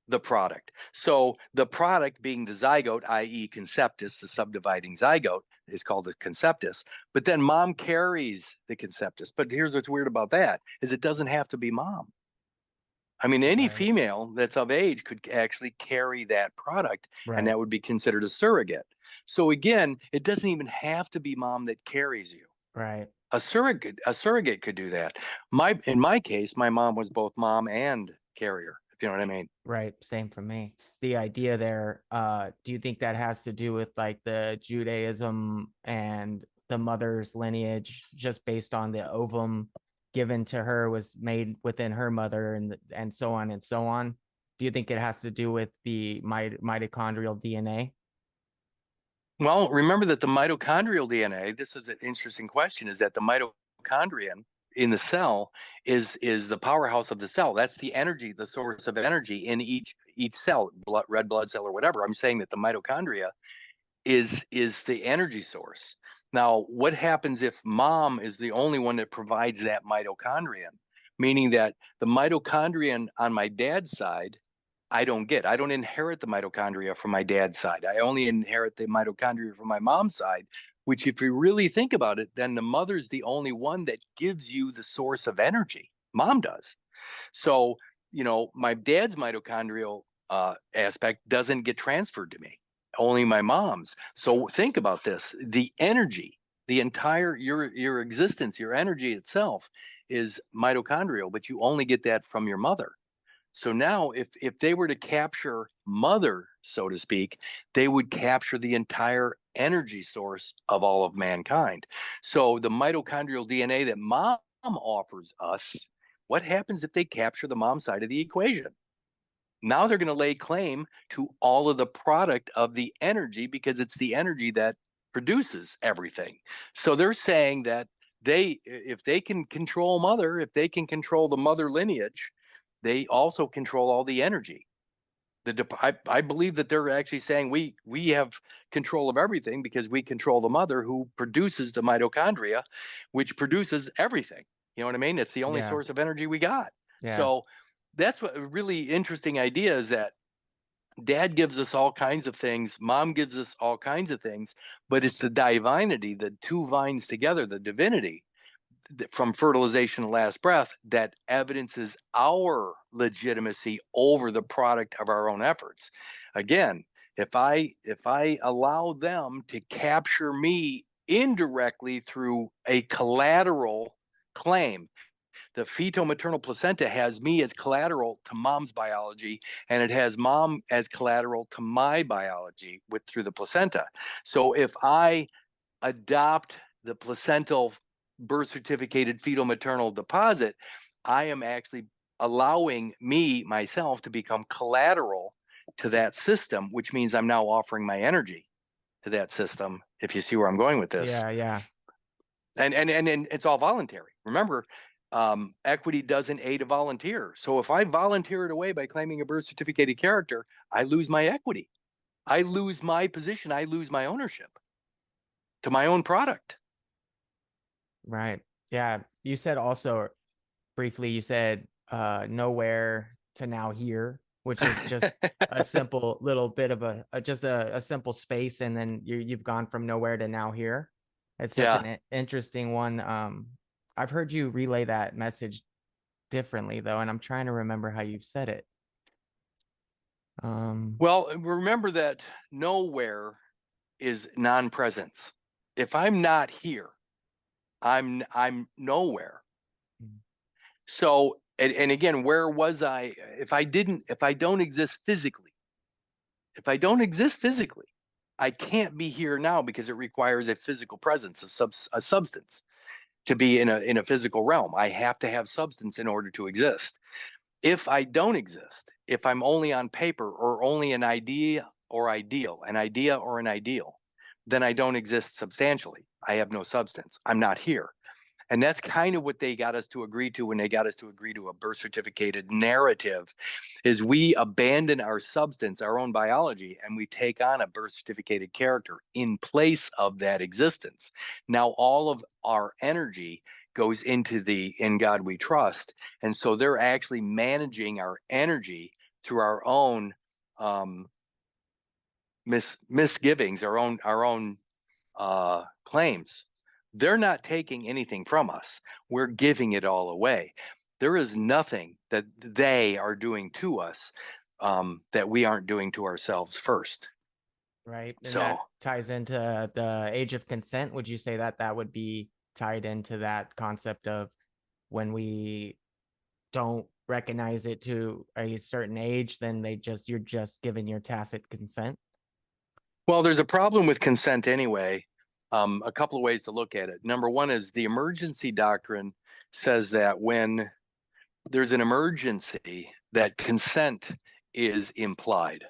B: the product. So the product being the zygote, i.e. conceptus, the subdividing zygote is called a conceptus, but then mom carries the conceptus. But here's what's weird about that is it doesn't have to be mom. I mean, any female that's of age could actually carry that product, and that would be considered a surrogate. So again, it doesn't even have to be mom that carries you.
C: Right.
B: A surrogate could do that. In my case, my mom was both mom and carrier, if you know what I mean.
C: Right. Same for me. The idea there, do you think that has to do with like the Judaism and the mother's lineage just based on the ovum given to her was made within her mother and so on and so on? Do you think it has to do with the mitochondrial DNA?
B: Well, remember that the mitochondrial DNA, this is an interesting question, is that the mitochondrion in the cell is the powerhouse of the cell. That's the energy, the source of energy in each cell, red blood cell or whatever. I'm saying that the mitochondria is the energy source. Now, what happens if mom is the only one that provides that mitochondrion? Meaning that the mitochondrion on my dad's side, I don't inherit the mitochondria from my dad's side. I only inherit the mitochondria from my mom's side, which if you really think about it, then the mother's the only one that gives you the source of energy. Mom does. So, you know, my dad's mitochondrial aspect doesn't get transferred to me, only my mom's. So think about this: the energy, the entire your existence, your energy itself is mitochondrial, but you only get that from your mother. So now if they were to capture mother, so to speak, they would capture the entire energy source of all of mankind. So the mitochondrial DNA that mom offers us, what happens if they capture the mom side of the equation? Now they're going to lay claim to all of the product of the energy, because it's the energy that produces everything. So they're saying that if they can control mother, if they can control the mother lineage, they also control all the energy. I believe that they're actually saying we have control of everything because we control the mother who produces the mitochondria, which produces everything. You know what I mean? It's the only
C: Yeah.
B: source of energy we got.
C: Yeah.
B: So that's what a really interesting idea is, that dad gives us all kinds of things, mom gives us all kinds of things, but it's the divinity, the two vines together, the divinity from fertilization to last breath, that evidences our legitimacy over the product of our own efforts. Again, if I allow them to capture me indirectly through a collateral claim, the fetal-maternal placenta has me as collateral to mom's biology, and it has mom as collateral to my biology through the placenta. So if I adopt the placental birth certificated fetal maternal deposit, I am actually allowing myself to become collateral to that system, which means I'm now offering my energy to that system, if you see where I'm going with this.
C: Yeah.
B: And it's all voluntary. Remember, equity doesn't aid a volunteer. So if I volunteer it away by claiming a birth certificated character, I lose my equity. I lose my position. I lose my ownership to my own product.
C: Right. Yeah. You said also briefly, you said nowhere to now here, which is just a simple little bit of a simple space, and then you've gone from nowhere to now here. It's such
B: Yeah.
C: an interesting one. I've heard you relay that message differently though, and I'm trying to remember how you've said it.
B: Well, remember that nowhere is non-presence. If I'm not here, I'm nowhere. So, and again, where was I? If I don't exist physically, I can't be here now, because it requires a physical presence, a substance to be in a physical realm. I have to have substance in order to exist. If I don't exist, if I'm only on paper, or only an idea or ideal, then I don't exist substantially. I have no substance. I'm not here. And that's kind of what they got us to agree to when they got us to agree to a birth certificated narrative, is we abandon our substance, our own biology, and we take on a birth certificated character in place of that existence. Now all of our energy goes into the "in God we trust." And so they're actually managing our energy through our own misgivings, our own claims. They're not taking anything from us. We're giving it all away. There is nothing that they are doing to us that we aren't doing to ourselves first.
C: Right. And
B: So
C: that ties into the age of consent. Would you say that that would be tied into that concept of when we don't recognize it to a certain age, then you're just giving your tacit consent?
B: well, there's a problem with consent anyway. A couple of ways to look at it. Number one is the emergency doctrine says that when there's an emergency, that consent is implied.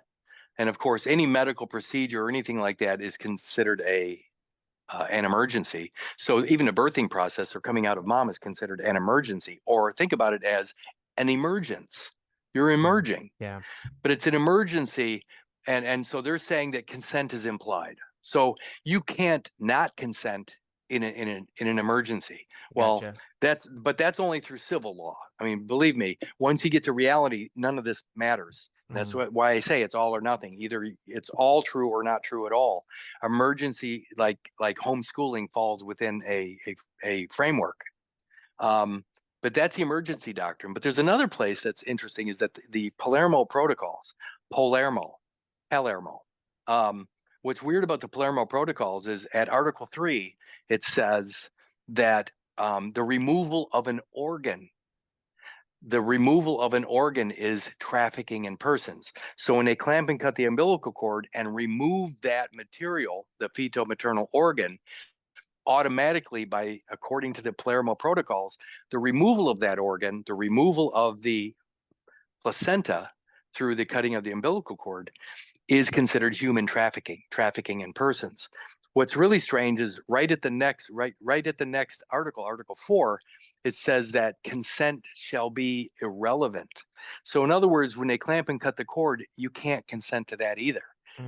B: And of course, any medical procedure or anything like that is considered an emergency. So even a birthing process or coming out of mom is considered an emergency. Or think about it as an emergence. You're emerging.
C: Yeah.
B: But it's an emergency, and so they're saying that consent is implied. So you can't not consent in an emergency. Well,
C: Gotcha.
B: that's only through civil law. I mean, believe me, once you get to reality, none of this matters. That's why I say it's all or nothing. Either it's all true or not true at all. Emergency, like homeschooling, falls within a framework. But that's the emergency doctrine. But there's another place that's interesting, is that the Palermo Protocols Palermo. What's weird about the Palermo protocols is at Article 3, it says that the removal of an organ is trafficking in persons. So when they clamp and cut the umbilical cord and remove that material, the fetal-maternal organ, automatically, according to the Palermo protocols, the removal of that organ, the removal of the placenta through the cutting of the umbilical cord, is considered human trafficking in persons. What's really strange is right at the next article, Article 4, it says that consent shall be irrelevant. So in other words, when they clamp and cut the cord, you can't consent to that either.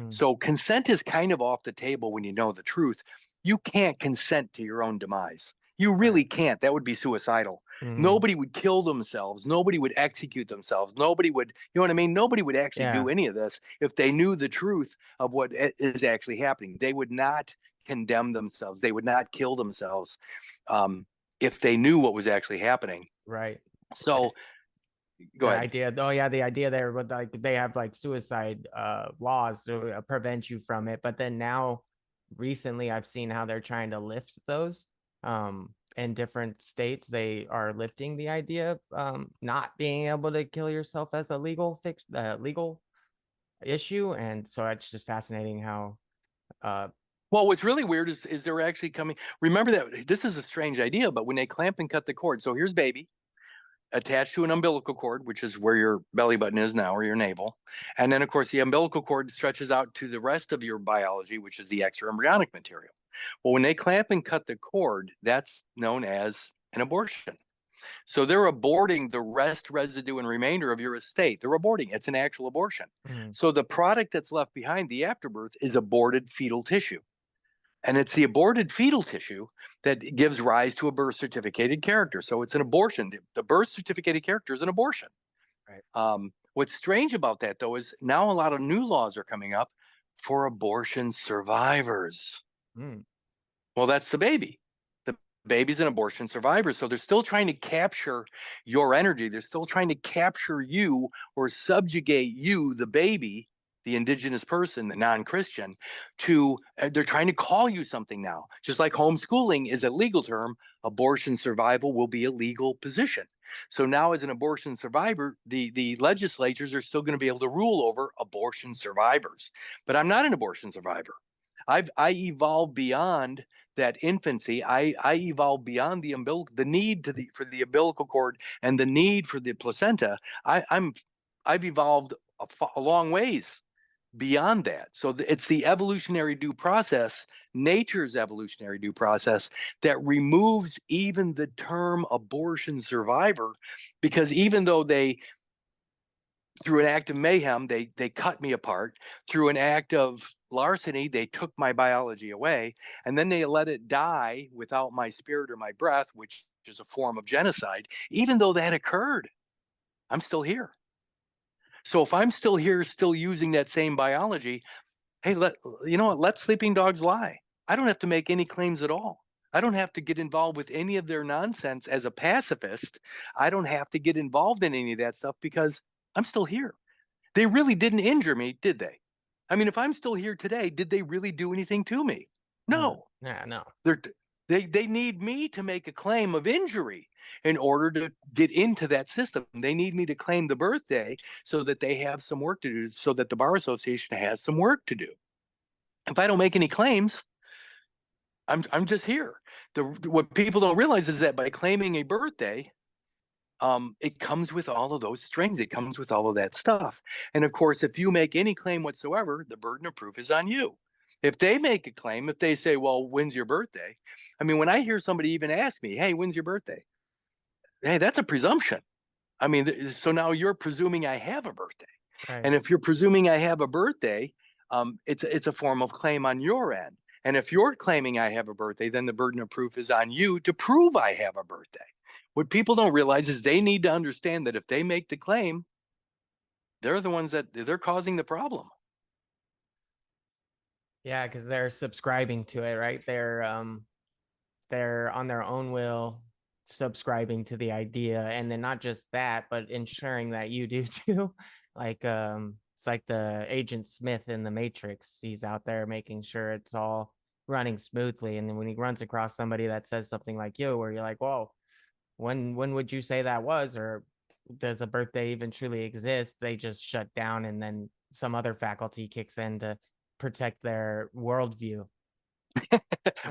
B: So consent is kind of off the table when you know the truth. You can't consent to your own demise. You really can't. That would be suicidal. Nobody would kill themselves. Nobody would execute themselves. Nobody would, you know what I mean? Nobody would actually do any of this if they knew the truth of what is actually happening. They would not condemn themselves. They would not kill themselves if they knew what was actually happening.
C: Right.
B: So go ahead.
C: The idea there, but like they have like suicide laws to prevent you from it. But then now recently I've seen how they're trying to lift those. In different states, they are lifting the idea of not being able to kill yourself as a legal issue. And so it's just fascinating how
B: well, what's really weird is they're actually coming. Remember that this is a strange idea, but when they clamp and cut the cord, so here's baby attached to an umbilical cord, which is where your belly button is now, or your navel. And then, of course, the umbilical cord stretches out to the rest of your biology, which is the extra embryonic material. Well, when they clamp and cut the cord, that's known as an abortion. So they're aborting the residue, and remainder of your estate. They're aborting. It's an actual abortion. So the product that's left behind, the afterbirth, is aborted fetal tissue. And it's the aborted fetal tissue that gives rise to a birth certificated character. So it's an abortion. The birth certificated character is an abortion. Right. What's strange about that, though, is now a lot of new laws are coming up for abortion survivors. Well, that's the baby. The baby's an abortion survivor. So they're still trying to capture your energy. They're still trying to capture you or subjugate you, the baby, the indigenous person, the non-Christian, they're trying to call you something now. Just like homeschooling is a legal term, abortion survival will be a legal position. So now as an abortion survivor, the legislatures are still going to be able to rule over abortion survivors. But I'm not an abortion survivor. I evolved beyond that infancy. I evolved beyond the umbilical, the need for the umbilical cord and the need for the placenta. I've evolved a long ways beyond that. So it's the evolutionary due process, nature's evolutionary due process, that removes even the term abortion survivor, because even though through an act of mayhem, they cut me apart. Through an act of larceny, they took my biology away, and then they let it die without my spirit or my breath, which is a form of genocide. Even though that occurred, I'm still here. So if I'm still here, still using that same biology, hey, let sleeping dogs lie. I don't have to make any claims at all. I don't have to get involved with any of their nonsense as a pacifist. I don't have to get involved in any of that stuff because I'm still here. They really didn't injure me, did they? I mean, if I'm still here today, did they really do anything to me? No.
C: Yeah, no.
B: They need me to make a claim of injury in order to get into that system. They need me to claim the birthday so that they have some work to do, so that the Bar Association has some work to do. If I don't make any claims, I'm just here. What people don't realize is that by claiming a birthday, it comes with all of those strings. It comes with all of that stuff. And of course, if you make any claim whatsoever, the burden of proof is on you. If they make a claim, if they say, well, when's your birthday? I mean, when I hear somebody even ask me, hey, when's your birthday? Hey, that's a presumption. I mean, so now you're presuming I have a birthday. Right. And if you're presuming I have a birthday, it's a form of claim on your end. And if you're claiming I have a birthday, then the burden of proof is on you to prove I have a birthday. What people don't realize is they need to understand that if they make the claim, they're the ones that they're causing the problem.
C: Yeah, because they're subscribing to it, right? They're on their own will subscribing to the idea, and then not just that, but ensuring that you do too. Like It's like the Agent Smith in the Matrix. He's out there making sure it's all running smoothly. And then when he runs across somebody that says something like you, where you're like, whoa, when would you say that was? Or does a birthday even truly exist? They just shut down, and then some other faculty kicks in to protect their worldview.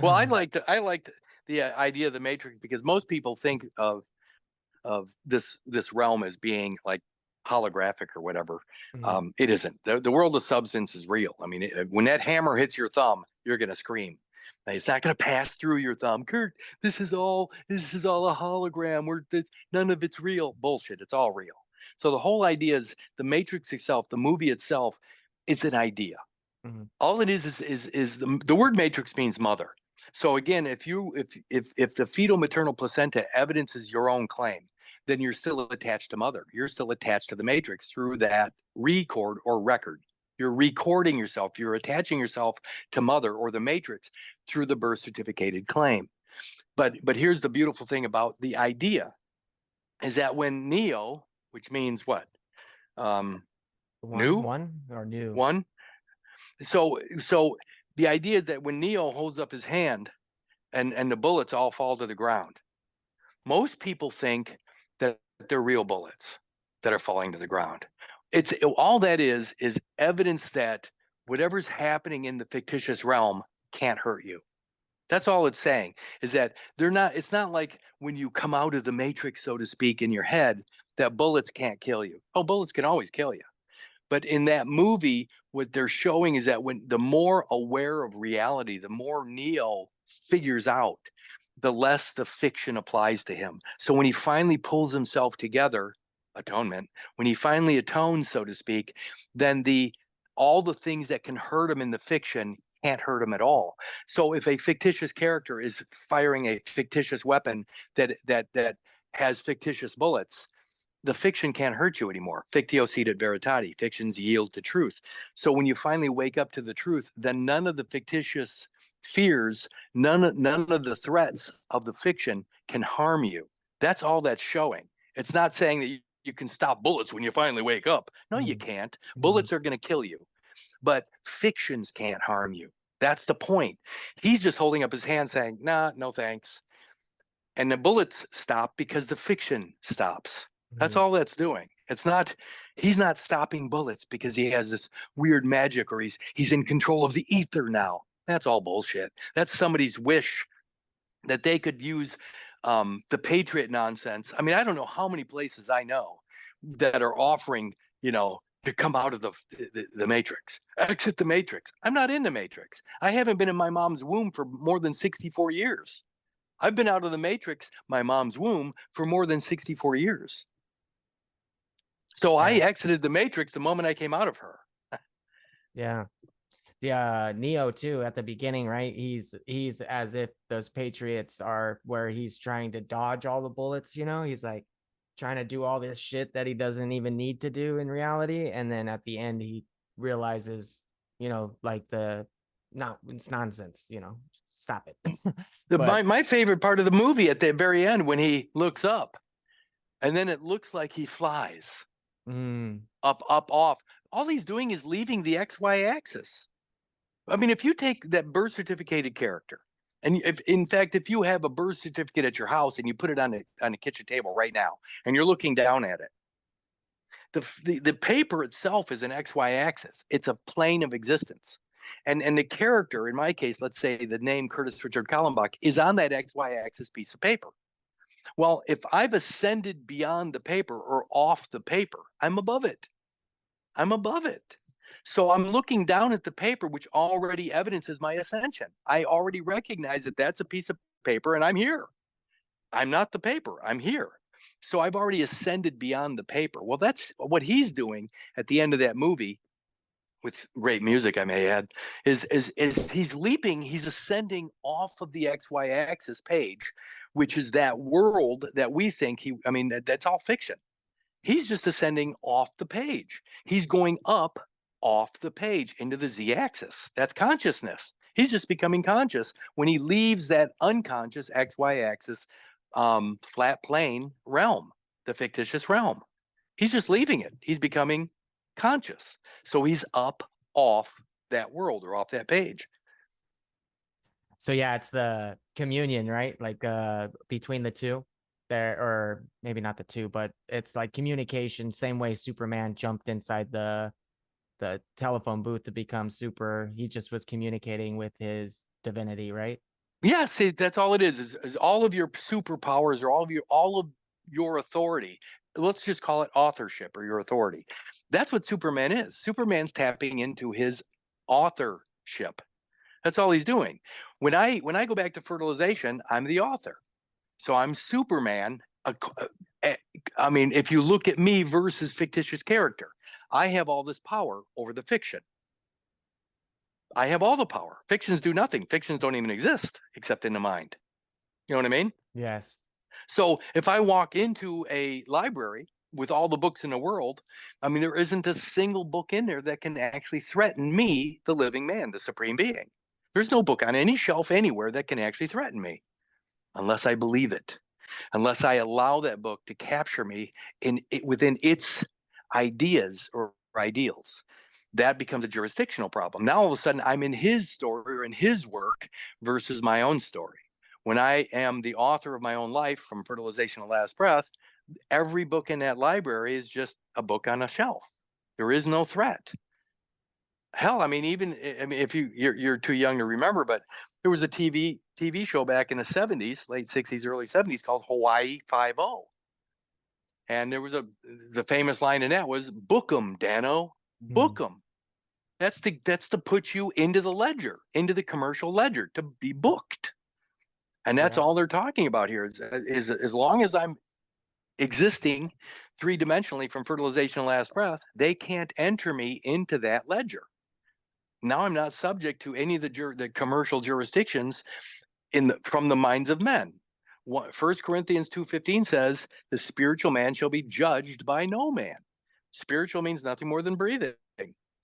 B: Well, I liked the idea of the Matrix, because most people think of this realm as being like holographic or whatever. It isn't. The world of substance is real. I mean, when that hammer hits your thumb, you're going to scream. Now, it's not going to pass through your thumb. Kurt, this is all a hologram. None of it's real. Bullshit. It's all real. So the whole idea is the Matrix itself, the movie itself, is an idea. All it is the word matrix means mother. So again, if the fetal maternal placenta evidences your own claim, then you're still attached to mother. You're still attached to the matrix through that record or record. You're recording yourself. You're attaching yourself to mother or the matrix through the birth certificated claim. But here's the beautiful thing about the idea, is that when Neo, which means what? New? One. So the idea that when Neo holds up his hand and the bullets all fall to the ground, most people think that they're real bullets that are falling to the ground. It's all that is evidence that whatever's happening in the fictitious realm can't hurt you. That's all it's saying, is that it's not like when you come out of the matrix, so to speak, in your head, that bullets can't kill you. Oh, bullets can always kill you. But in that movie, what they're showing is that when the more aware of reality, the more Neo figures out, the less the fiction applies to him. So when he finally pulls himself together, atonement, when he finally atones, so to speak, then all the things that can hurt him in the fiction can't hurt him at all. So if a fictitious character is firing a fictitious weapon that has fictitious bullets, the fiction can't hurt you anymore. Fictio sedet veritatis, fictions yield to truth. So when you finally wake up to the truth, then none of the fictitious fears, none of the threats of the fiction can harm you. That's all that's showing. It's not saying that you can stop bullets when you finally wake up. No, you can't. Bullets are going to kill you, but fictions can't harm you. That's the point. He's just holding up his hand saying, nah, no thanks. And the bullets stop because the fiction stops. That's all that's doing. He's not stopping bullets because he has this weird magic, or he's in control of the ether now. That's all bullshit. That's somebody's wish that they could use the patriot nonsense. I mean, I don't know how many places I know that are offering, to come out of the matrix, exit the matrix. I'm not in the matrix. I haven't been in my mom's womb for more than 64 years. I've been out of the matrix, my mom's womb, for more than 64 years. So I exited the matrix the moment I came out of her.
C: Yeah. Neo too, at the beginning, right? He's as if those patriots are where he's trying to dodge all the bullets, he's like trying to do all this shit that he doesn't even need to do in reality. And then at the end he realizes, like it's nonsense, stop it.
B: My favorite part of the movie at the very end, when he looks up and then it looks like he flies. Up, off. All he's doing is leaving the XY axis. I mean, if you take that birth certificated character, and if you have a birth certificate at your house and you put it on a kitchen table right now, and you're looking down at it, the paper itself is an XY axis. It's a plane of existence. And the character, in my case, let's say the name Kurtis Richard Kallenbach, is on that XY axis piece of paper. Well, if I've ascended beyond the paper or off the paper, I'm above it. So I'm looking down at the paper, which already evidences my ascension. I already recognize that that's a piece of paper and I'm here. I'm not the paper, I'm here. So I've already ascended beyond the paper. Well, that's what he's doing at the end of that movie, with great music, I may add, is he's leaping, he's ascending off of the XY axis page, which is that world that we think that's all fiction. He's just ascending off the page. He's going up off the page into the Z axis. That's consciousness. He's just becoming conscious when he leaves that unconscious XY axis flat plane realm, the fictitious realm. He's just leaving it. He's becoming conscious. So he's up off that world or off that page.
C: So yeah, it's the communion, right? Like between the two there, or maybe not the two, but it's like communication, same way Superman jumped inside the telephone booth to become super. He just was communicating with his divinity, right?
B: Yeah, see, that's all it is all of your superpowers or all of your authority. Let's just call it authorship or your authority. That's what Superman is. Superman's tapping into his authorship. That's all he's doing. When I go back to fertilization, I'm the author. So I'm Superman. I mean, if you look at me versus fictitious character, I have all this power over the fiction. I have all the power. Fictions do nothing. Fictions don't even exist except in the mind. You know what I mean?
C: Yes.
B: So if I walk into a library with all the books in the world, I mean, there isn't a single book in there that can actually threaten me, the living man, the supreme being. There's no book on any shelf anywhere that can actually threaten me unless I believe it, unless I allow that book to capture me within its ideas or ideals. That becomes a jurisdictional problem. Now all of a sudden I'm in his story or in his work versus my own story. When I am the author of my own life, from fertilization to last breath, every book in that library is just a book on a shelf. There is no threat. Hell, I mean, if you're too young to remember, but there was a TV show back in the 70s, late 60s, early 70s, called Hawaii Five-0. And there was the famous line in that was, "Book 'em, Dano, book 'em." That's to put you into the ledger, into the commercial ledger, to be booked. And that's all they're talking about here is as long as I'm existing three-dimensionally from fertilization to last breath, they can't enter me into that ledger. Now I'm not subject to any of the commercial jurisdictions from the minds of men. 1 Corinthians 2:15 says, "The spiritual man shall be judged by no man." Spiritual means nothing more than breathing.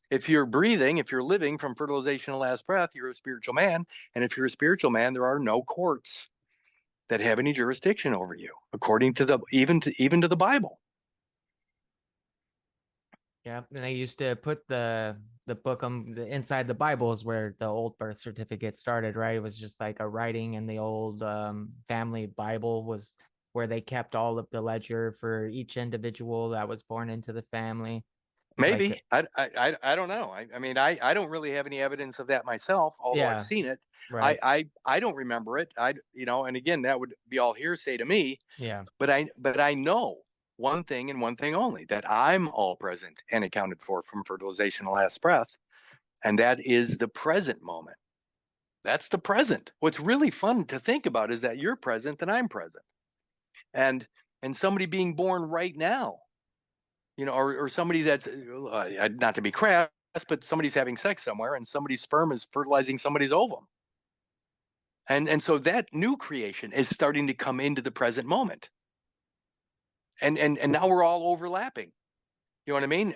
B: If you're breathing, if you're living from fertilization to last breath, you're a spiritual man. And if you're a spiritual man, there are no courts that have any jurisdiction over you, according to even to the Bible.
C: Yeah, and they used to put the book inside the Bibles where the old birth certificate started, right? It was just like a writing in the old family Bible was where they kept all of the ledger for each individual that was born into the family.
B: Maybe. I don't know. I mean, I don't really have any evidence of that myself, although I've seen it.
C: Right.
B: I don't remember it. And again, that would be all hearsay to me.
C: Yeah.
B: But I know one thing and one thing only, that I'm all present and accounted for from fertilization to last breath. And that is the present moment. That's the present. What's really fun to think about is that you're present and I'm present. And somebody being born right now, or somebody that's not to be crass, but somebody's having sex somewhere and somebody's sperm is fertilizing somebody's ovum. And so that new creation is starting to come into the present moment. And now we're all overlapping. You know what I mean?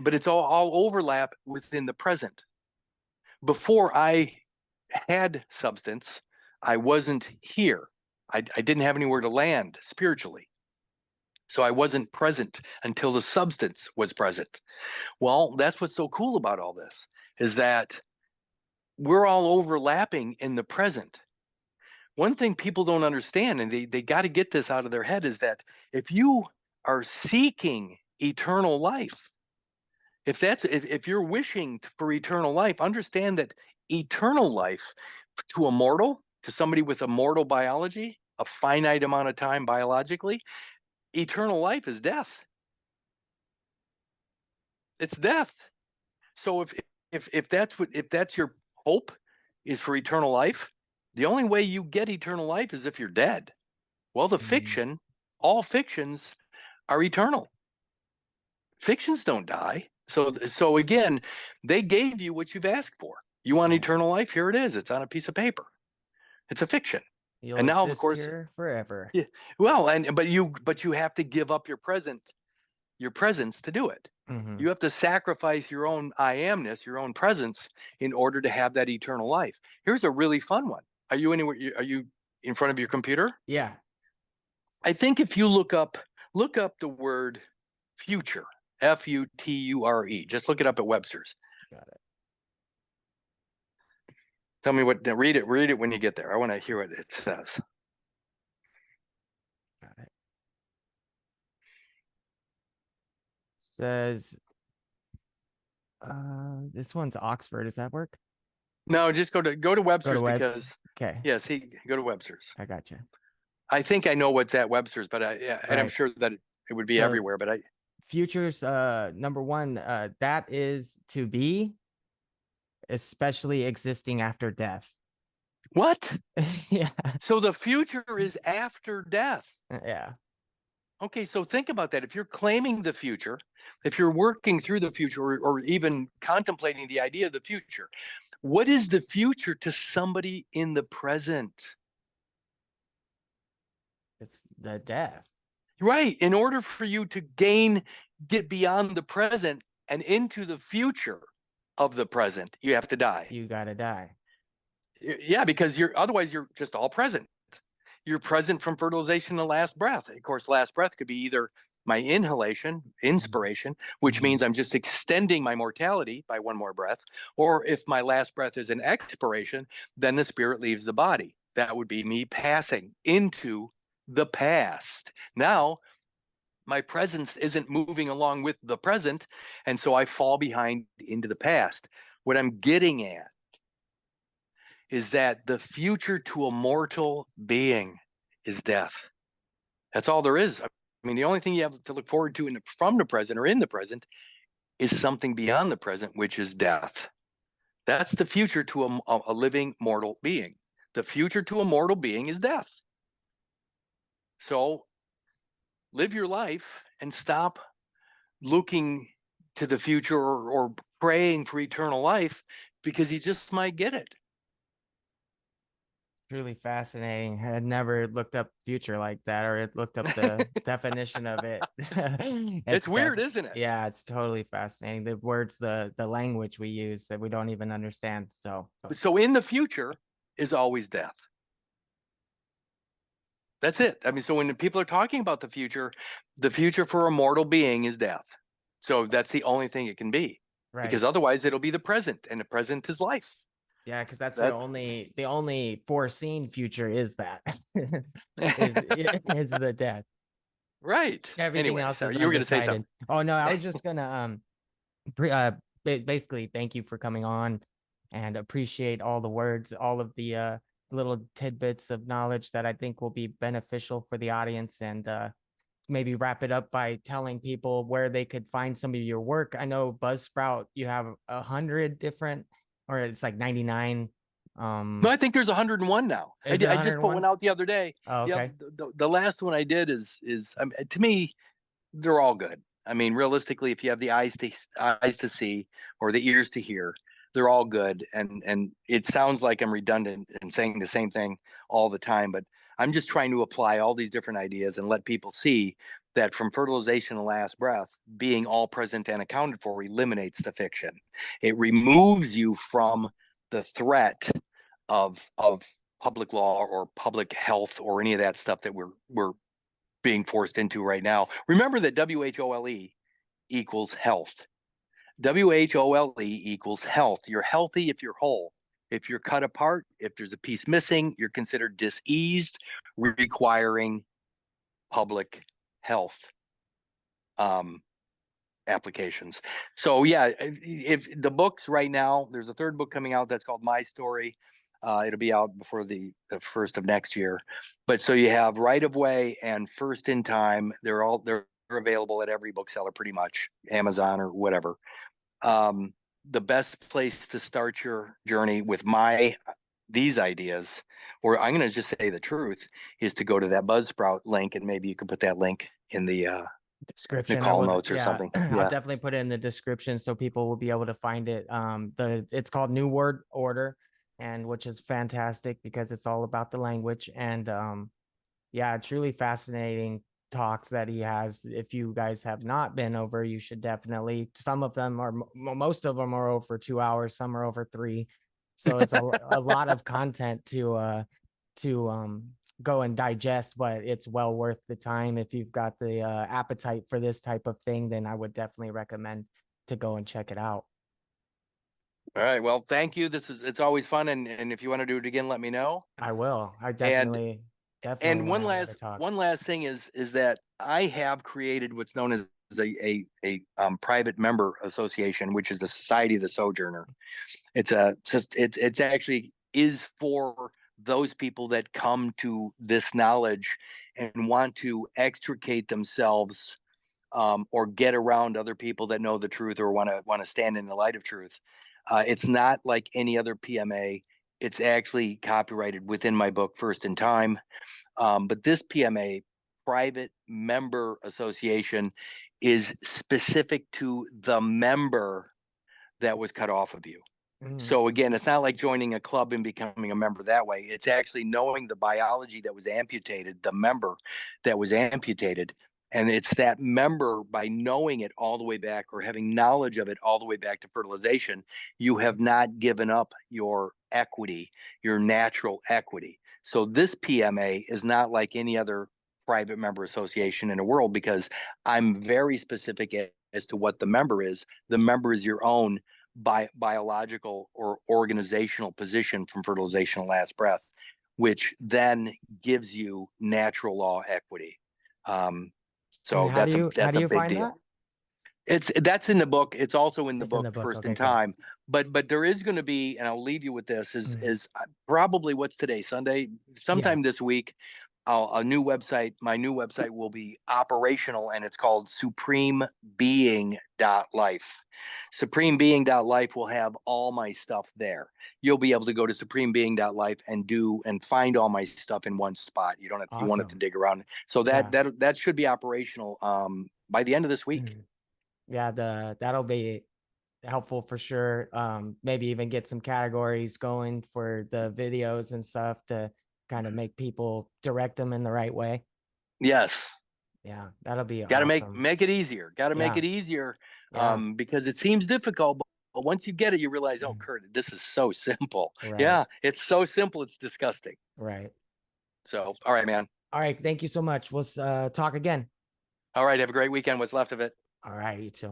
B: But it's all overlap within the present. Before I had substance, I wasn't here. I didn't have anywhere to land spiritually. So I wasn't present until the substance was present. Well, that's what's so cool about all this, is that we're all overlapping in the present. One thing people don't understand, and they got to get this out of their head, is that if you are seeking eternal life, if you're wishing for eternal life, understand that eternal life to a mortal, to somebody with a mortal biology, a finite amount of time biologically, eternal life is death. It's death. So if that's your hope, is for eternal life, the only way you get eternal life is if you're dead. Well, all fictions are eternal. Fictions don't die. So again, they gave you what you've asked for. You want eternal life? Here it is. It's on a piece of paper. It's a fiction.
C: And now, of course, here forever.
B: Yeah. Well, but you have to give up your presence to do it.
C: Mm-hmm.
B: You have to sacrifice your own I amness, your own presence, in order to have that eternal life. Here's a really fun one. Are you in front of your computer?
C: Yeah.
B: I think if you look up the word future Future. Just look it up at Webster's.
C: Got it.
B: Tell me what, read it when you get there. I want to hear what it says.
C: Got it. Says, this one's Oxford. Does that work?
B: No, just go to Webster's because,
C: okay.
B: yeah, see, go to Webster's.
C: I got you.
B: I think I know what's at Webster's, but and I'm sure that it would be
C: So,
B: everywhere, but
C: futures, number one, that is to be, especially existing after death.
B: What?
C: Yeah.
B: So the future is after death.
C: Yeah.
B: Okay, so think about that. If you're claiming the future, if you're working through the future or even contemplating the idea of the future, what is the future to somebody in the present?
C: It's the death.
B: Right. In order for you to get beyond the present and into the future of the present, you have to die.
C: You gotta die.
B: Yeah, because otherwise you're just all present. You're present from fertilization to last breath. Of course, last breath could be either my inspiration, which means I'm just extending my mortality by one more breath, or if my last breath is an expiration, then the spirit leaves the body. That would be me passing into the past. Now, my presence isn't moving along with the present, and so I fall behind into the past. What I'm getting at is that the future to a mortal being is death. That's all there is. I mean, the only thing you have to look forward to from the present or in the present is something beyond the present, which is death. That's the future to a living mortal being. The future to a mortal being is death. So live your life and stop looking to the future or praying for eternal life, because you just might get it.
C: Truly fascinating. I had never looked up future like that, or looked up the definition of it.
B: It's weird, isn't it?
C: Yeah, it's totally fascinating. The words, the language we use that we don't even understand. So
B: in the future is always death. That's it. I mean, so when people are talking about the future for a mortal being is death. So that's the only thing it can be.
C: Right.
B: Because otherwise it'll be the present, and the present is life.
C: Yeah, because that's the only foreseen future is that is the death.
B: Right.
C: Everything else is
B: you were going to say something.
C: Oh no, I was just gonna basically thank you for coming on, and appreciate all the words, all of the little tidbits of knowledge that I think will be beneficial for the audience, and maybe wrap it up by telling people where they could find some of your work. I know Buzzsprout, you have 100 different, or it's like 99.
B: No, I think there's 101 now. I just put one out the other day.
C: Oh, okay.
B: Yeah, the last one I did is to me, they're all good. I mean, realistically, if you have the eyes to see or the ears to hear, they're all good. And it sounds like I'm redundant and saying the same thing all the time, but I'm just trying to apply all these different ideas and let people see that from fertilization to last breath, being all present and accounted for eliminates the fiction. It removes you from the threat of public law or public health or any of that stuff that we're being forced into right now. Remember that WHOLE equals health. WHOLE equals health. You're healthy if you're whole. If you're cut apart, if there's a piece missing, you're considered diseased, requiring public health applications. So yeah, if the books right now, there's a third book coming out that's called My Story. It'll be out before the first of next year. But so you have Right of Way and First in Time. They're available at every bookseller, pretty much, Amazon or whatever. The best place to start your journey with these ideas, or I'm going to just say the truth, is to go to that Buzzsprout link, and maybe you can put that link in the
C: description,
B: the call notes or something.
C: I'll definitely put it in the description so people will be able to find it. It's called New Word Order, and which is fantastic because it's all about the language. And yeah, truly fascinating talks that he has. If you guys have not been over, you should definitely. Some of them are, most of them are over 2 hours, some are over 3, so it's a lot of content to to go and digest, but it's well worth the time. If you've got the appetite for this type of thing, then I would definitely recommend to go and check it out.
B: All right. Well, thank you. It's always fun. And if you want to do it again, let me know.
C: I will. I
B: And
C: definitely
B: and
C: want to have another talk.
B: one last thing is that I have created what's known as a private member association, which is the Society of the Sojourner. It's actually is for those people that come to this knowledge and want to extricate themselves, or get around other people that know the truth or want to stand in the light of truth. It's not like any other PMA. It's actually copyrighted within my book, First in Time. But this PMA, Private Member Association, is specific to the member that was cut off of you. So again, it's not like joining a club and becoming a member that way. It's actually knowing the biology that was amputated, the member that was amputated. And it's that member, by knowing it all the way back, or having knowledge of it all the way back to fertilization, you have not given up your equity, your natural equity. So this PMA is not like any other private member association in the world, because I'm very specific as to what the member is. The member is your own biological or organizational position from fertilization and last breath, which then gives you natural law equity. So
C: how
B: that's
C: do
B: a
C: you
B: big
C: find
B: deal.
C: that?
B: That's in the book. It's also in the
C: It's in
B: book,
C: the book.
B: First in
C: Okay, cool.
B: Time. But there is going to be, and I'll leave you with this, is probably, what's today, Sunday, sometime this week, my new website will be operational, and it's called supremebeing.life. Supremebeing.life will have all my stuff there. You'll be able to go to supremebeing.life and find all my stuff in one spot. You don't have to, you want it to dig around. So that should be operational by the end of this week.
C: Yeah, that'll be helpful for sure. Maybe even get some categories going for the videos and stuff to kind of make people direct them in the right way.
B: Yes.
C: Yeah, that'll be
B: Got to
C: awesome.
B: make it easier. Got to make it easier, because it seems difficult, but once you get it, you realize, oh, Kurt, this is so simple.
C: Right.
B: Yeah, it's so simple. It's disgusting.
C: Right.
B: So, all right, man.
C: All right. Thank you so much. We'll talk again.
B: All right. Have a great weekend. What's left of it.
C: All right. You too.